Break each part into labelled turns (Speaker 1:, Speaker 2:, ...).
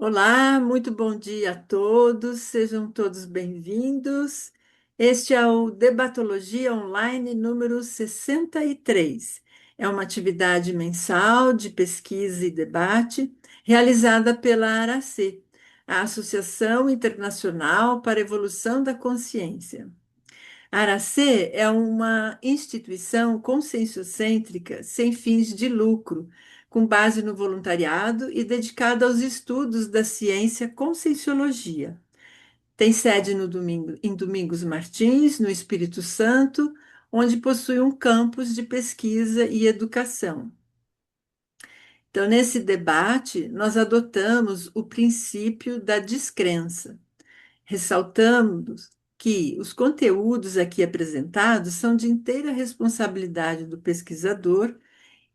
Speaker 1: Olá, muito bom dia a todos, sejam todos bem-vindos. Este é o Debatologia Online número 63. É uma atividade mensal de pesquisa e debate realizada pela ARACE, a Associação Internacional para a Evolução da Consciência. A ARACE é uma instituição conscienciocêntrica sem fins de lucro, com base no voluntariado e dedicada aos estudos da ciência Conscienciologia. Tem sede em Domingos Martins, no Espírito Santo, onde possui um campus de pesquisa e educação. Então, nesse debate, nós adotamos o princípio da descrença. Ressaltamos que os conteúdos aqui apresentados são de inteira responsabilidade do pesquisador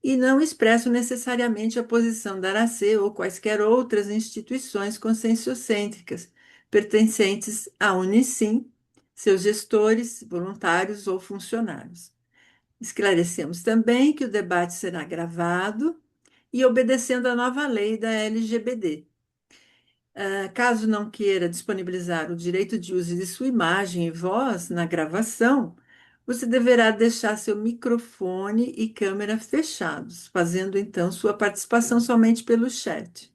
Speaker 1: e não expressam necessariamente a posição da ARACE ou quaisquer outras instituições conscienciocêntricas pertencentes à Unicim, seus gestores, voluntários ou funcionários. Esclarecemos também que o debate será gravado e obedecendo à nova lei da LGBD. Caso não queira disponibilizar o direito de uso de sua imagem e voz na gravação, você deverá deixar seu microfone e câmera fechados, fazendo então sua participação somente pelo chat.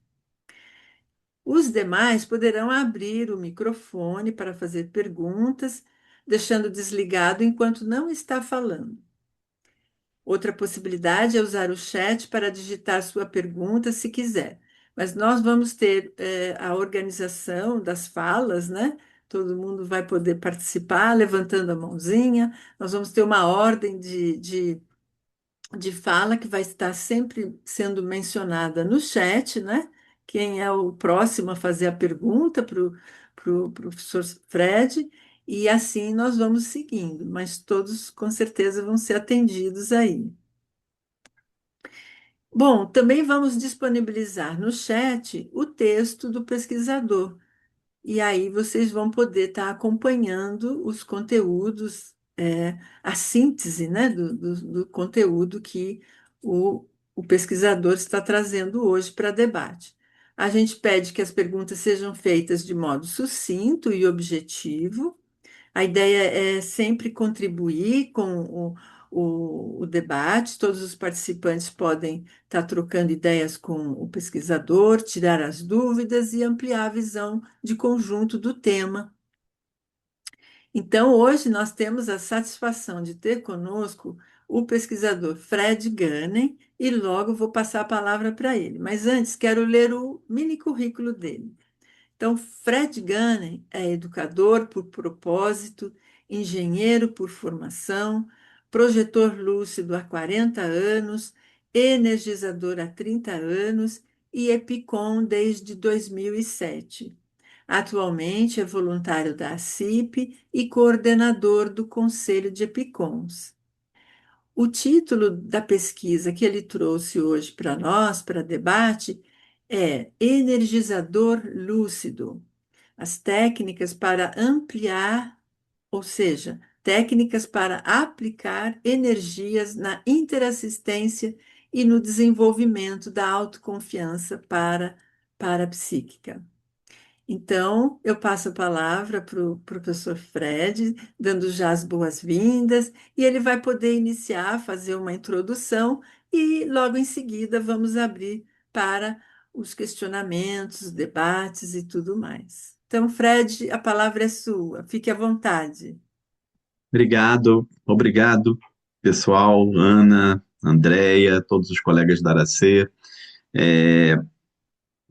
Speaker 1: Os demais poderão abrir o microfone para fazer perguntas, deixando desligado enquanto não está falando. Outra possibilidade é usar o chat para digitar sua pergunta se quiser. Mas nós vamos ter a organização das falas, né? Todo mundo vai poder participar levantando a mãozinha. Nós vamos ter uma ordem de fala que vai estar sempre sendo mencionada no chat, né? Quem é o próximo a fazer a pergunta para o professor Fred, e assim nós vamos seguindo, mas todos com certeza vão ser atendidos aí. Bom, também vamos disponibilizar no chat o texto do pesquisador, e aí vocês vão poder estar acompanhando os conteúdos, a síntese, né, do conteúdo que o pesquisador está trazendo hoje para debate. A gente pede que as perguntas sejam feitas de modo sucinto e objetivo. A ideia é sempre contribuir com o debate, todos os participantes podem estar trocando ideias com o pesquisador, tirar as dúvidas e ampliar a visão de conjunto do tema. Então, hoje nós temos a satisfação de ter conosco o pesquisador Fred Gunning e logo vou passar a palavra para ele. Mas antes, quero ler o mini currículo dele. Então, Fred Gunning é educador por propósito, engenheiro por formação, projetor lúcido há 40 anos, energizador há 30 anos e EPICOM desde 2007. Atualmente é voluntário da ACIP e coordenador do Conselho de EPICOMs. O título da pesquisa que ele trouxe hoje para nós, para debate, é Energizador Lúcido: as técnicas para ampliar, ou seja, técnicas para aplicar energias na interassistência e no desenvolvimento da autoconfiança para parapsíquica. Então, eu passo a palavra para o professor Fred, dando já as boas-vindas, e ele vai poder iniciar, fazer uma introdução, e logo em seguida vamos abrir para os questionamentos, debates e tudo mais. Então, Fred, a palavra é sua, fique à vontade.
Speaker 2: Obrigado, pessoal, Ana, Andréia, todos os colegas da Aracê.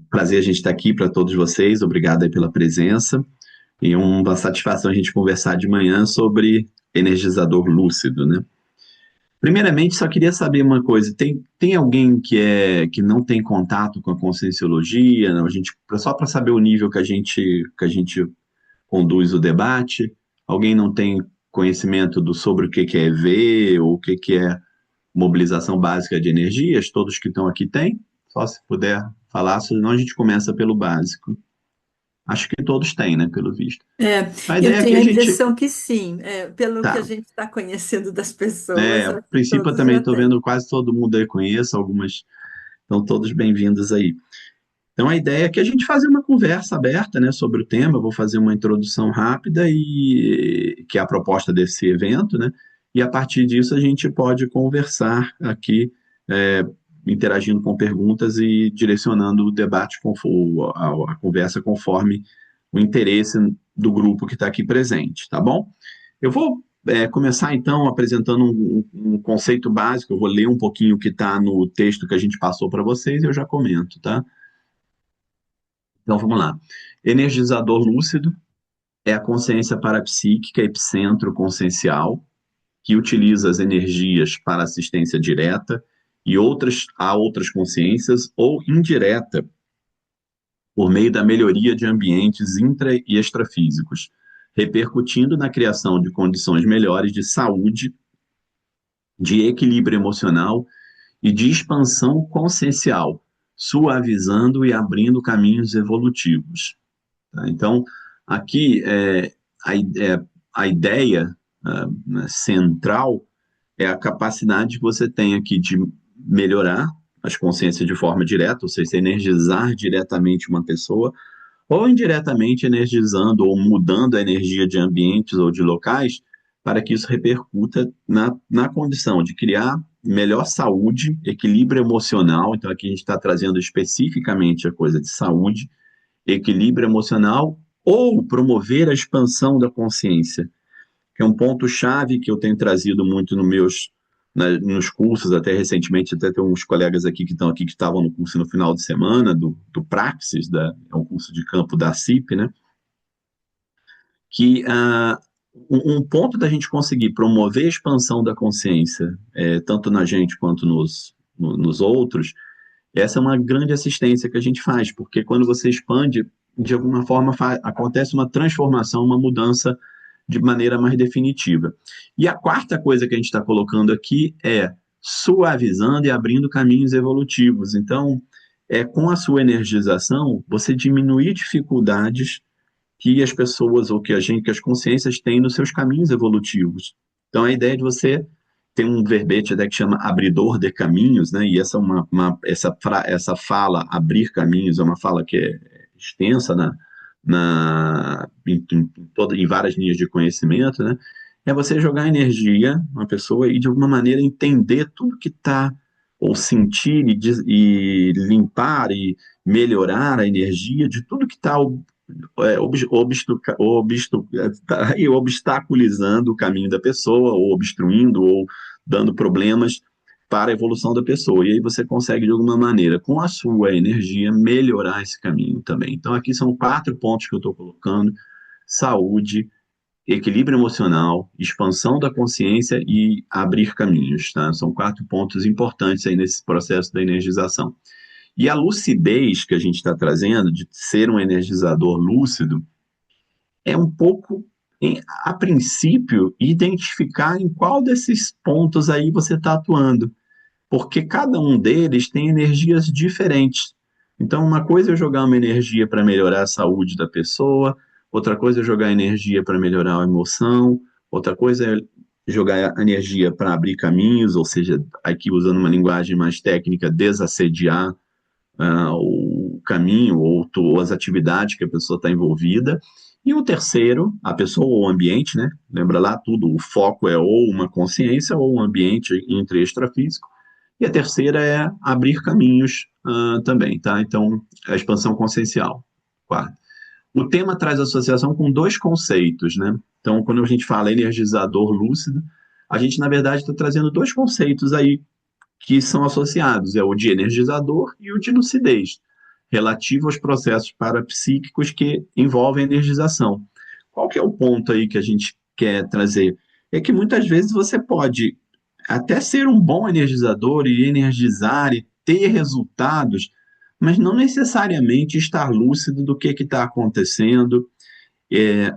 Speaker 2: Prazer a gente estar aqui para todos vocês, obrigado aí pela presença. E uma satisfação a gente conversar de manhã sobre energizador lúcido, né? Primeiramente, só queria saber uma coisa: tem alguém que não tem contato com a conscienciologia? Não? Só para saber o nível que a gente conduz o debate. Alguém não tem conhecimento sobre o que é EV ou o que é mobilização básica de energias? Todos que estão aqui têm? Só se puder falar, senão a gente começa pelo básico. Acho que todos têm, né, pelo visto.
Speaker 1: É,
Speaker 2: A
Speaker 1: eu
Speaker 2: ideia aqui
Speaker 1: tenho
Speaker 2: é
Speaker 1: a
Speaker 2: a gente.
Speaker 1: impressão que sim, pelo que a
Speaker 2: Tá.
Speaker 1: gente está conhecendo das pessoas,
Speaker 2: A
Speaker 1: acho que
Speaker 2: princípio eu
Speaker 1: todos
Speaker 2: também
Speaker 1: já
Speaker 2: estou
Speaker 1: têm.
Speaker 2: vendo quase todo mundo aí, conheço algumas, então todos bem-vindos aí. Então, a ideia é que a gente faça uma conversa aberta, né, sobre o tema. Eu vou fazer uma introdução rápida e que é a proposta desse evento, né? E a partir disso a gente pode conversar aqui, é, interagindo com perguntas e direcionando o debate, a conversa conforme o interesse do grupo que está aqui presente, tá bom? Eu vou começar então apresentando um conceito básico. Eu vou ler um pouquinho o que está no texto que a gente passou para vocês e eu já comento, tá? Então vamos lá. Energizador lúcido é a consciência parapsíquica epicentro consciencial que utiliza as energias para assistência direta e outras consciências ou indireta por meio da melhoria de ambientes intra e extrafísicos, repercutindo na criação de condições melhores de saúde, de equilíbrio emocional e de expansão consciencial, suavizando e abrindo caminhos evolutivos. Tá? Então, aqui a ideia central é a capacidade que você tem aqui de melhorar as consciências de forma direta, ou seja, energizar diretamente uma pessoa, ou indiretamente energizando ou mudando a energia de ambientes ou de locais, para que isso repercuta na condição de criar melhor saúde, equilíbrio emocional. Então, aqui a gente está trazendo especificamente a coisa de saúde, equilíbrio emocional ou promover a expansão da consciência, que é um ponto-chave que eu tenho trazido muito nos cursos, até recentemente, até tem uns colegas aqui que estão aqui que estavam no curso no final de semana, do Praxis, é um curso de campo da CIP, né? Que um ponto da gente conseguir promover a expansão da consciência, tanto na gente quanto nos outros, essa é uma grande assistência que a gente faz, porque quando você expande, de alguma forma acontece uma transformação, uma mudança de maneira mais definitiva. E a quarta coisa que a gente está colocando aqui é suavizando e abrindo caminhos evolutivos. Então, com a sua energização, você diminuir dificuldades que as pessoas ou que as consciências têm nos seus caminhos evolutivos. Então, a ideia de você tem um verbete até que chama abridor de caminhos, né? E essa fala, abrir caminhos, é uma fala que é extensa em várias linhas de conhecimento, né? É você jogar energia na pessoa e, de alguma maneira, entender tudo que está, ou sentir e limpar e melhorar a energia de tudo que está obstaculizando o caminho da pessoa, ou obstruindo, ou dando problemas para a evolução da pessoa. E aí você consegue, de alguma maneira, com a sua energia, melhorar esse caminho também. Então, aqui são 4 pontos que eu estou colocando: saúde, equilíbrio emocional, expansão da consciência e abrir caminhos. Tá? São 4 pontos importantes aí nesse processo da energização. E a lucidez que a gente está trazendo, de ser um energizador lúcido, é um pouco, a princípio, identificar em qual desses pontos aí você está atuando, porque cada um deles tem energias diferentes. Então, uma coisa é eu jogar uma energia para melhorar a saúde da pessoa, outra coisa é jogar energia para melhorar a emoção, outra coisa é jogar energia para abrir caminhos, ou seja, aqui usando uma linguagem mais técnica, desassediar o caminho ou as atividades que a pessoa está envolvida. E o terceiro, a pessoa ou o ambiente, né? Lembra lá tudo, o foco é ou uma consciência ou um ambiente intra e extrafísico. E a terceira é abrir caminhos também, tá? Então, a expansão consciencial. Quarto. O tema traz associação com 2 conceitos, né? Então, quando a gente fala energizador lúcido, a gente, na verdade, está trazendo 2 conceitos aí que são associados, é o de energizador e o de lucidez, relativo aos processos parapsíquicos que envolvem energização. Qual que é o ponto aí que a gente quer trazer? É que muitas vezes você pode até ser um bom energizador e energizar e ter resultados, mas não necessariamente estar lúcido do que está acontecendo,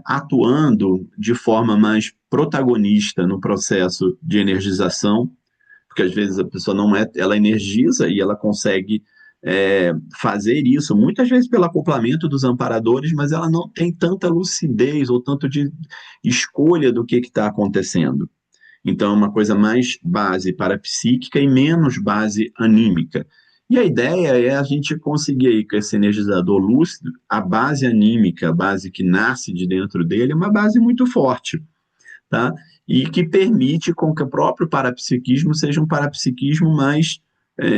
Speaker 2: atuando de forma mais protagonista no processo de energização, porque às vezes a pessoa não ela energiza e ela consegue fazer isso, muitas vezes pelo acoplamento dos amparadores, mas ela não tem tanta lucidez ou tanto de escolha do que está acontecendo. Então, é uma coisa mais base parapsíquica e menos base anímica. E a ideia é a gente conseguir aí com esse energizador lúcido, a base anímica, a base que nasce de dentro dele, é uma base muito forte, tá? E que permite com que o próprio parapsiquismo seja um parapsiquismo mais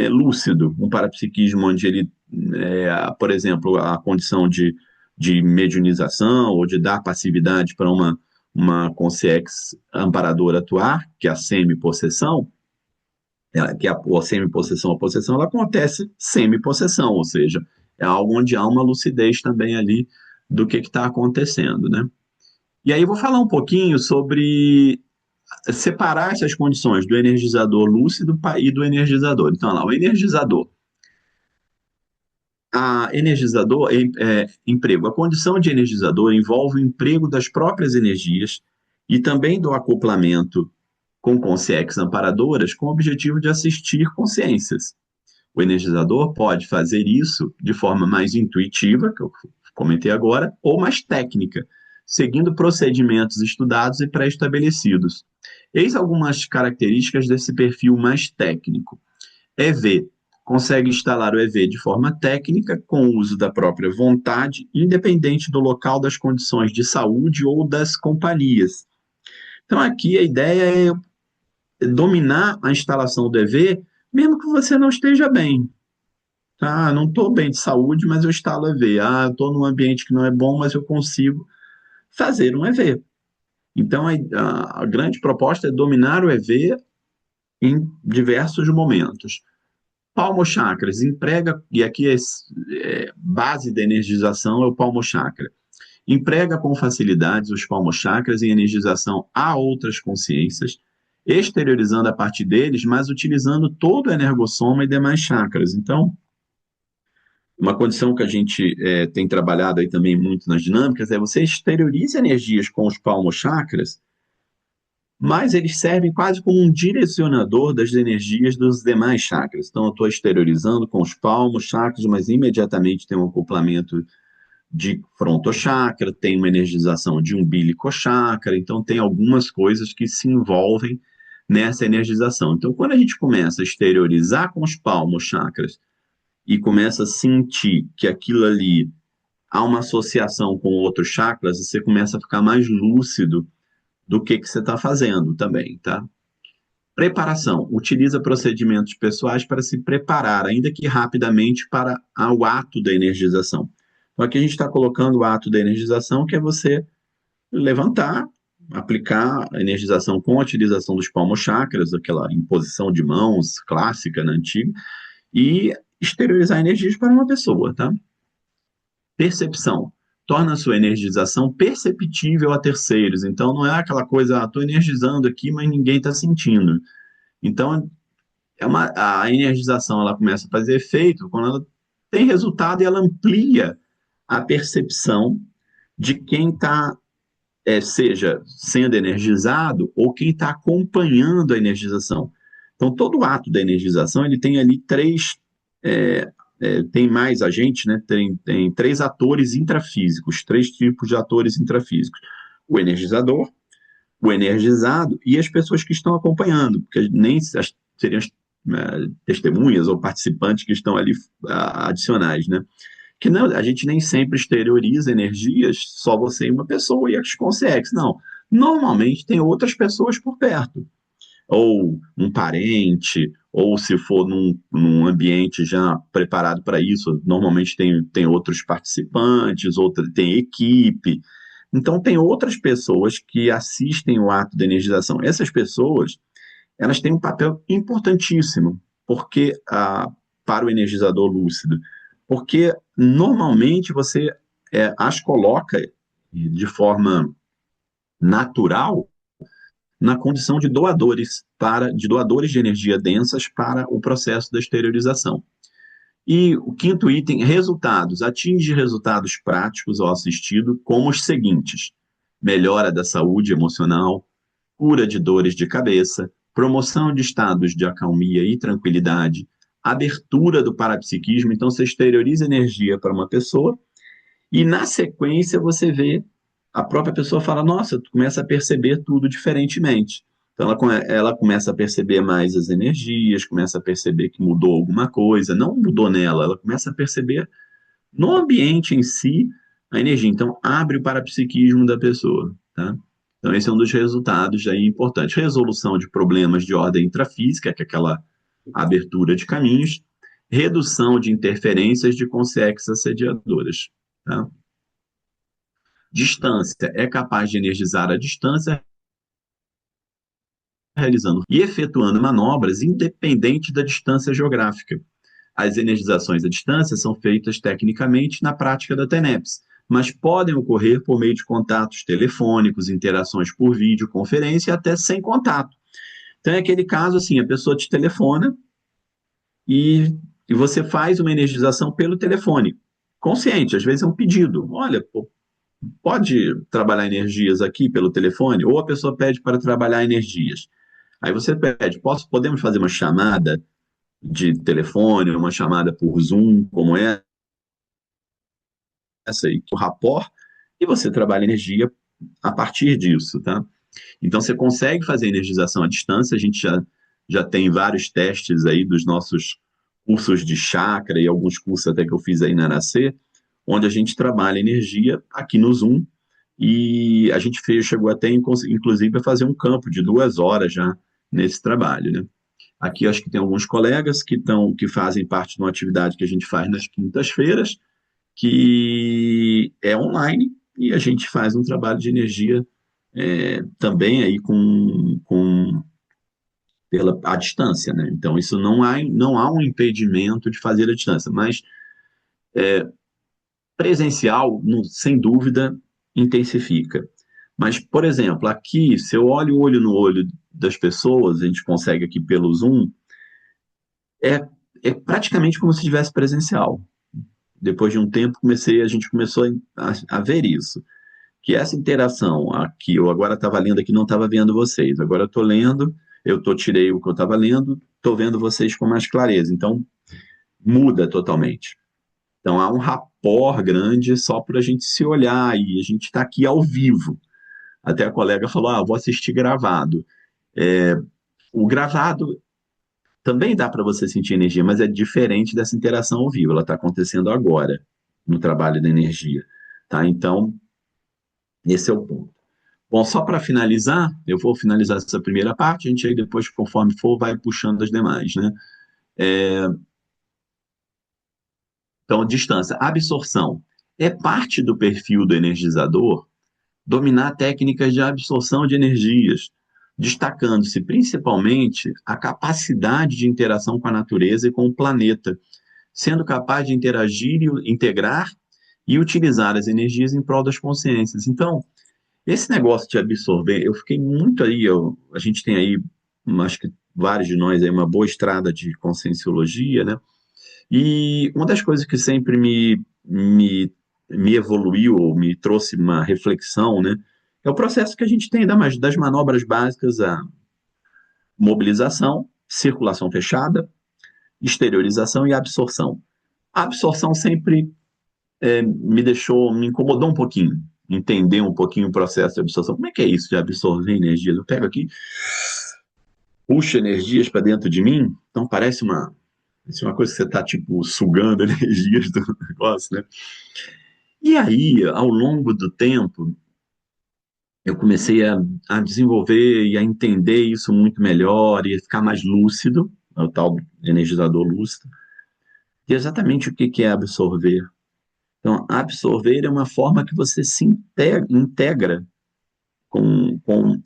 Speaker 2: lúcido, um parapsiquismo onde ele, por exemplo, a condição de mediunização ou de dar passividade para uma consciência amparadora atuar, que é a semi-possessão, que a semi-possessão, a possessão, ela acontece semi-possessão, ou seja, é algo onde há uma lucidez também ali do que está acontecendo, né? E aí eu vou falar um pouquinho sobre separar essas condições do energizador lúcido e do energizador. Então, lá, o energizador. A energizador emprego. A condição de energizador envolve o emprego das próprias energias e também do acoplamento com consciências amparadoras com o objetivo de assistir consciências. O energizador pode fazer isso de forma mais intuitiva, que eu comentei agora, ou mais técnica, seguindo procedimentos estudados e pré-estabelecidos. Eis algumas características desse perfil mais técnico. EV consegue instalar o EV de forma técnica, com o uso da própria vontade, independente do local, das condições de saúde ou das companhias. Então, aqui a ideia é dominar a instalação do EV, mesmo que você não esteja bem. Tá, não estou bem de saúde, mas eu instalo EV. Ah, estou num ambiente que não é bom, mas eu consigo fazer um EV. Então, a grande proposta é dominar o EV em diversos momentos. Palmo-chakras, emprega, e aqui base da energização é o palmo-chakra. Emprega com facilidades os palmo-chakras em energização a outras consciências, exteriorizando a partir deles, mas utilizando todo o energossoma e demais chakras. Então, uma condição que a gente tem trabalhado aí também muito nas dinâmicas é você exterioriza energias com os palmo-chakras, mas eles servem quase como um direcionador das energias dos demais chakras. Então, eu estou exteriorizando com os palmos, chakras, mas imediatamente tem um acoplamento de frontochakra, tem uma energização de umbilicochakra, então tem algumas coisas que se envolvem nessa energização. Então, quando a gente começa a exteriorizar com os palmos, chakras, e começa a sentir que aquilo ali há uma associação com outros chakras, você começa a ficar mais lúcido do que você está fazendo também, tá? Preparação. Utiliza procedimentos pessoais para se preparar, ainda que rapidamente, para o ato da energização. Então, aqui a gente está colocando o ato da energização, que é você levantar, aplicar a energização com a utilização dos palmos-chakras, aquela imposição de mãos clássica, na antiga, e exteriorizar energias para uma pessoa, tá? Percepção. Torna a sua energização perceptível a terceiros. Então, não é aquela coisa, estou energizando aqui, mas ninguém está sentindo. Então, a energização ela começa a fazer efeito quando ela tem resultado e ela amplia a percepção de quem está, seja sendo energizado ou quem está acompanhando a energização. Então, todo ato da energização ele tem ali é, tem mais agentes, né? Tem três atores intrafísicos, três tipos de atores intrafísicos: o energizador, o energizado e as pessoas que estão acompanhando, porque nem seriam as testemunhas ou participantes que estão ali adicionais, né? Que não, a gente nem sempre exterioriza energias, só você e uma pessoa e as consegues. Não. Normalmente tem outras pessoas por perto, ou um parente, ou se for num ambiente já preparado para isso, normalmente tem outros participantes, tem equipe. Então, tem outras pessoas que assistem o ato de energização. Essas pessoas, elas têm um papel importantíssimo porque para o energizador lúcido, porque normalmente você as coloca de forma natural na condição de doadores de energia densas para o processo da exteriorização. E o quinto item, resultados. Atinge resultados práticos ao assistido, como os seguintes: melhora da saúde emocional, cura de dores de cabeça, promoção de estados de acalmia e tranquilidade, abertura do parapsiquismo. Então, você exterioriza energia para uma pessoa e, na sequência, você vê a própria pessoa fala: nossa, tu começa a perceber tudo diferentemente. Então ela começa a perceber mais as energias, começa a perceber que mudou alguma coisa, não mudou nela, ela começa a perceber no ambiente em si a energia. Então abre o parapsiquismo da pessoa, tá? Então esse é um dos resultados aí importantes. Resolução de problemas de ordem intrafísica, que é aquela abertura de caminhos, redução de interferências de consciências assediadoras, tá? Distância, é capaz de energizar a distância realizando e efetuando manobras independente da distância geográfica. As energizações à distância são feitas tecnicamente na prática da TENEPS, mas podem ocorrer por meio de contatos telefônicos, interações por videoconferência e até sem contato. Então é aquele caso assim, a pessoa te telefona e, e você faz uma energização pelo telefone. Consciente, às vezes é um pedido. Olha, pode trabalhar energias aqui pelo telefone? Ou a pessoa pede para trabalhar energias. Aí você pede, podemos fazer uma chamada de telefone, uma chamada por Zoom, como é essa aí, o rapport, e você trabalha energia a partir disso, tá? Então você consegue fazer energização à distância, a gente já tem vários testes aí dos nossos cursos de chakra e alguns cursos até que eu fiz aí na Aracê, onde a gente trabalha energia aqui no Zoom, e a gente chegou até, inclusive, a fazer um campo de 2 horas já nesse trabalho, né? Aqui acho que tem alguns colegas que fazem parte de uma atividade que a gente faz nas quintas-feiras, que é online, e a gente faz um trabalho de energia também aí pela a distância, né? Então isso não há um impedimento de fazer a distância, mas presencial, sem dúvida, intensifica. Mas, por exemplo, aqui, se eu olho o olho no olho das pessoas, a gente consegue aqui pelo Zoom, é, é praticamente como se estivesse presencial. Depois de um tempo, a gente começou a ver isso. Que essa interação aqui, eu agora estava lendo aqui, não estava vendo vocês. Agora eu estou lendo, tirei o que eu estava lendo, estou vendo vocês com mais clareza. Então, muda totalmente. Então, há um rapport grande só para a gente se olhar e a gente está aqui ao vivo. Até a colega falou, vou assistir gravado. O gravado também dá para você sentir energia, mas é diferente dessa interação ao vivo. Ela está acontecendo agora, no trabalho da energia. Tá? Então, esse é o ponto. Bom, só para finalizar, eu vou finalizar essa primeira parte, a gente aí depois, conforme for, vai puxando as demais, né? Então, distância. Absorção. É parte do perfil do energizador dominar técnicas de absorção de energias, destacando-se principalmente a capacidade de interação com a natureza e com o planeta, sendo capaz de interagir e integrar e utilizar as energias em prol das consciências. Então, esse negócio de absorver, eu fiquei muito aí, a gente tem aí, acho que vários de nós aí, uma boa estrada de conscienciologia, né? E uma das coisas que sempre me evoluiu, ou me trouxe uma reflexão, né? É o processo que a gente tem das manobras básicas, a mobilização, circulação fechada, exteriorização e absorção. A absorção sempre me incomodou um pouquinho, entender um pouquinho o processo de absorção. Como é que é isso de absorver energia? Eu pego aqui, puxo energias para dentro de mim, então parece uma coisa que você está, tipo, sugando energias do negócio, né? E aí, ao longo do tempo, eu comecei a desenvolver e a entender isso muito melhor e a ficar mais lúcido, o tal energizador lúcido, e exatamente o que é absorver. Então, absorver é uma forma que você se integra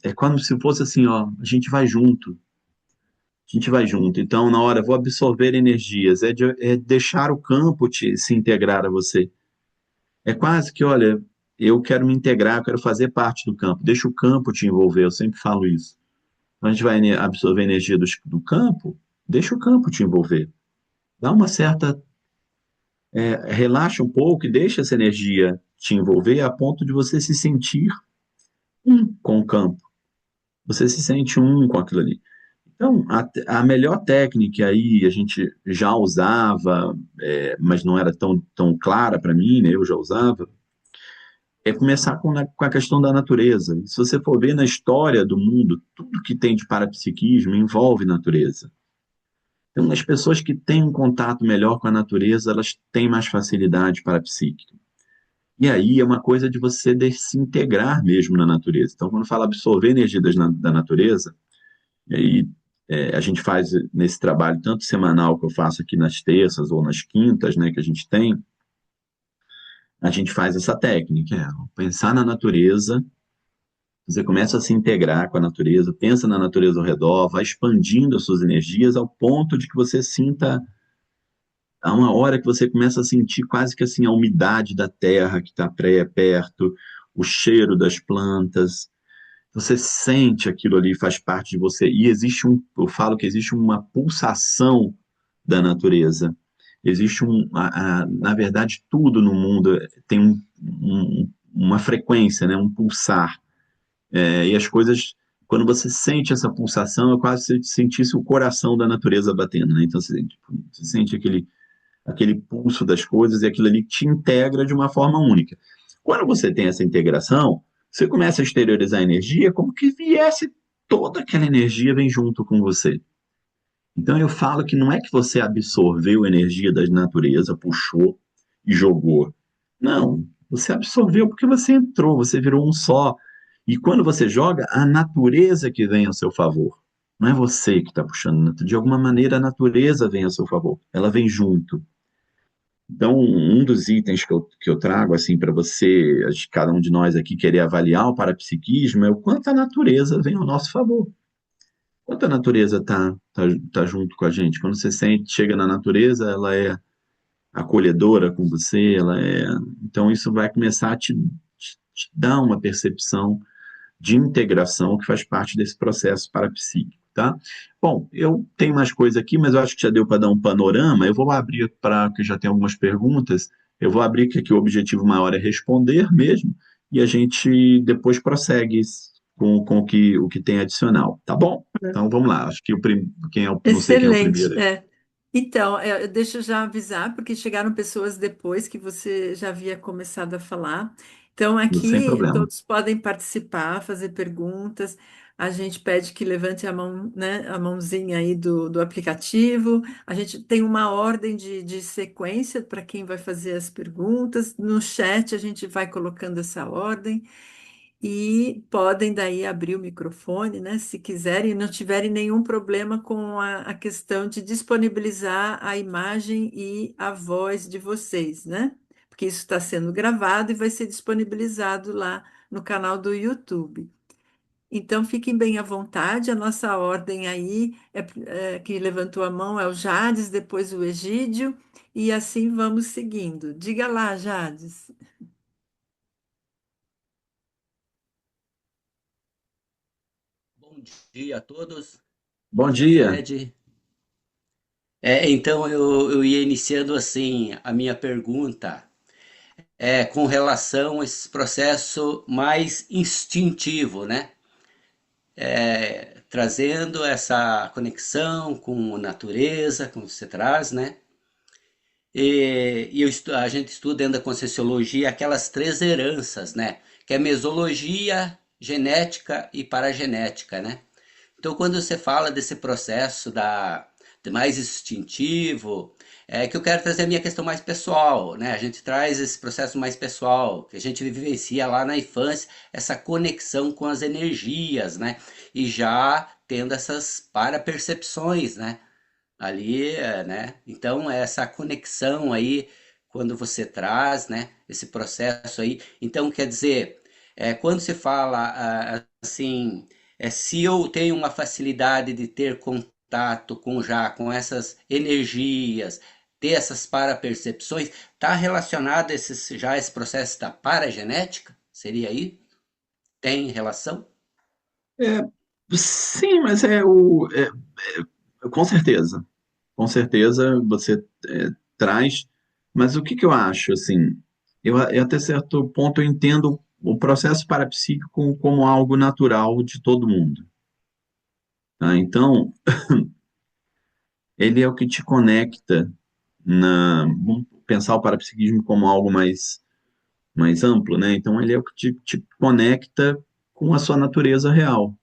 Speaker 2: é como se fosse assim, ó, a gente vai junto, a gente vai junto. Então, na hora, vou absorver energias, é deixar o campo se integrar a você. É quase que, olha, eu quero me integrar, eu quero fazer parte do campo, deixa o campo te envolver, eu sempre falo isso. Então, a gente vai absorver energia do campo, deixa o campo te envolver. Dá uma certa. Relaxa um pouco e deixa essa energia te envolver a ponto de você se sentir um com o campo. Você se sente um com aquilo ali. Então, a melhor técnica aí a gente já usava, mas não era tão clara para mim, né? Eu já usava, é começar com a questão da natureza. Se você for ver na história do mundo, tudo que tem de parapsiquismo envolve natureza. Então, as pessoas que têm um contato melhor com a natureza, elas têm mais facilidade para a psíquica. E aí é uma coisa de você se integrar mesmo na natureza. Então, quando fala absorver energia da natureza, e aí a gente faz nesse trabalho, tanto semanal que eu faço aqui nas terças ou nas quintas, né, que a gente faz essa técnica, pensar na natureza, você começa a se integrar com a natureza, pensa na natureza ao redor, vai expandindo as suas energias ao ponto de que você sinta, há uma hora que você começa a sentir quase que assim a umidade da terra que está perto, o cheiro das plantas, você sente aquilo ali, faz parte de você, e eu falo que existe uma pulsação da natureza. Existe na verdade, tudo no mundo tem uma frequência, né, um pulsar. E as coisas, quando você sente essa pulsação, é quase se sentisse o coração da natureza batendo, né? Então você sente aquele pulso das coisas e aquilo ali te integra de uma forma única. Quando você tem essa integração, você começa a exteriorizar a energia como que viesse toda aquela energia vem junto com você. Então eu falo que não é que você absorveu a energia da natureza, puxou e jogou. Não, você absorveu porque você entrou, você virou um só. E quando você joga, a natureza que vem ao seu favor. Não é você que está puxando. De alguma maneira, a natureza vem ao seu favor. Ela vem junto. Então, um dos itens que eu trago assim para você, cada um de nós aqui querer avaliar o parapsiquismo é o quanto a natureza vem ao nosso favor. Quanto a natureza tá junto com a gente. Quando você chega na natureza, ela é acolhedora com você, então isso vai começar a te dar uma percepção de integração que faz parte desse processo parapsíquico, tá? Bom, eu tenho mais coisa aqui, mas eu acho que já deu para dar um panorama. Eu vou abrir para que já tem algumas perguntas. Eu vou abrir que aqui o objetivo maior é responder mesmo, e a gente depois prossegue com o que tem adicional, tá bom? Então vamos lá. Acho que não sei quem é o
Speaker 1: Excelente.
Speaker 2: primeiro.
Speaker 1: É. Então, deixa eu já avisar, porque chegaram pessoas depois que você já havia começado a falar. Então,
Speaker 2: Sem
Speaker 1: aqui
Speaker 2: problema.
Speaker 1: todos podem participar, fazer perguntas. A gente pede que levante a mão, né, a mãozinha aí do aplicativo. A gente tem uma ordem de sequência para quem vai fazer as perguntas. No chat, a gente vai colocando essa ordem. E podem daí abrir o microfone, né, se quiserem, e não tiverem nenhum problema com a questão de disponibilizar a imagem e a voz de vocês, né? Porque isso está sendo gravado e vai ser disponibilizado lá no canal do YouTube. Então, fiquem bem à vontade. A nossa ordem aí que levantou a mão é o Jades, depois o Egídio, e assim vamos seguindo. Diga lá, Jades.
Speaker 3: Bom dia a todos. Bom
Speaker 2: Bom
Speaker 3: dia,
Speaker 2: dia.
Speaker 3: Fred. Então eu ia iniciando assim a minha pergunta com relação a esse processo mais instintivo, né? Trazendo essa conexão com a natureza, como você traz, né? A gente estuda dentro da Conscienciologia aquelas três heranças, né? Que é mesologia, genética e paragenética, né? Então, quando você fala desse processo de mais instintivo, é que eu quero trazer a minha questão mais pessoal, né? A gente traz esse processo mais pessoal, que a gente vivencia lá na infância, essa conexão com as energias, né? E já tendo essas parapercepções, né? Ali, né? Então, essa conexão aí, quando você traz, né? Esse processo aí. Então, quer dizer, quando se fala assim, se eu tenho uma facilidade de ter contato com essas energias, ter essas parapercepções, está relacionado já a esse processo da paragenética? Seria aí? Tem relação?
Speaker 2: É, sim, mas com certeza. Com certeza você traz, mas o que que eu acho, assim, eu até certo ponto eu entendo o processo parapsíquico como algo natural de todo mundo, tá? Então, ele é o que te conecta vamos pensar o parapsiquismo como algo mais mais amplo, né? Então ele é o que te conecta com a sua natureza real,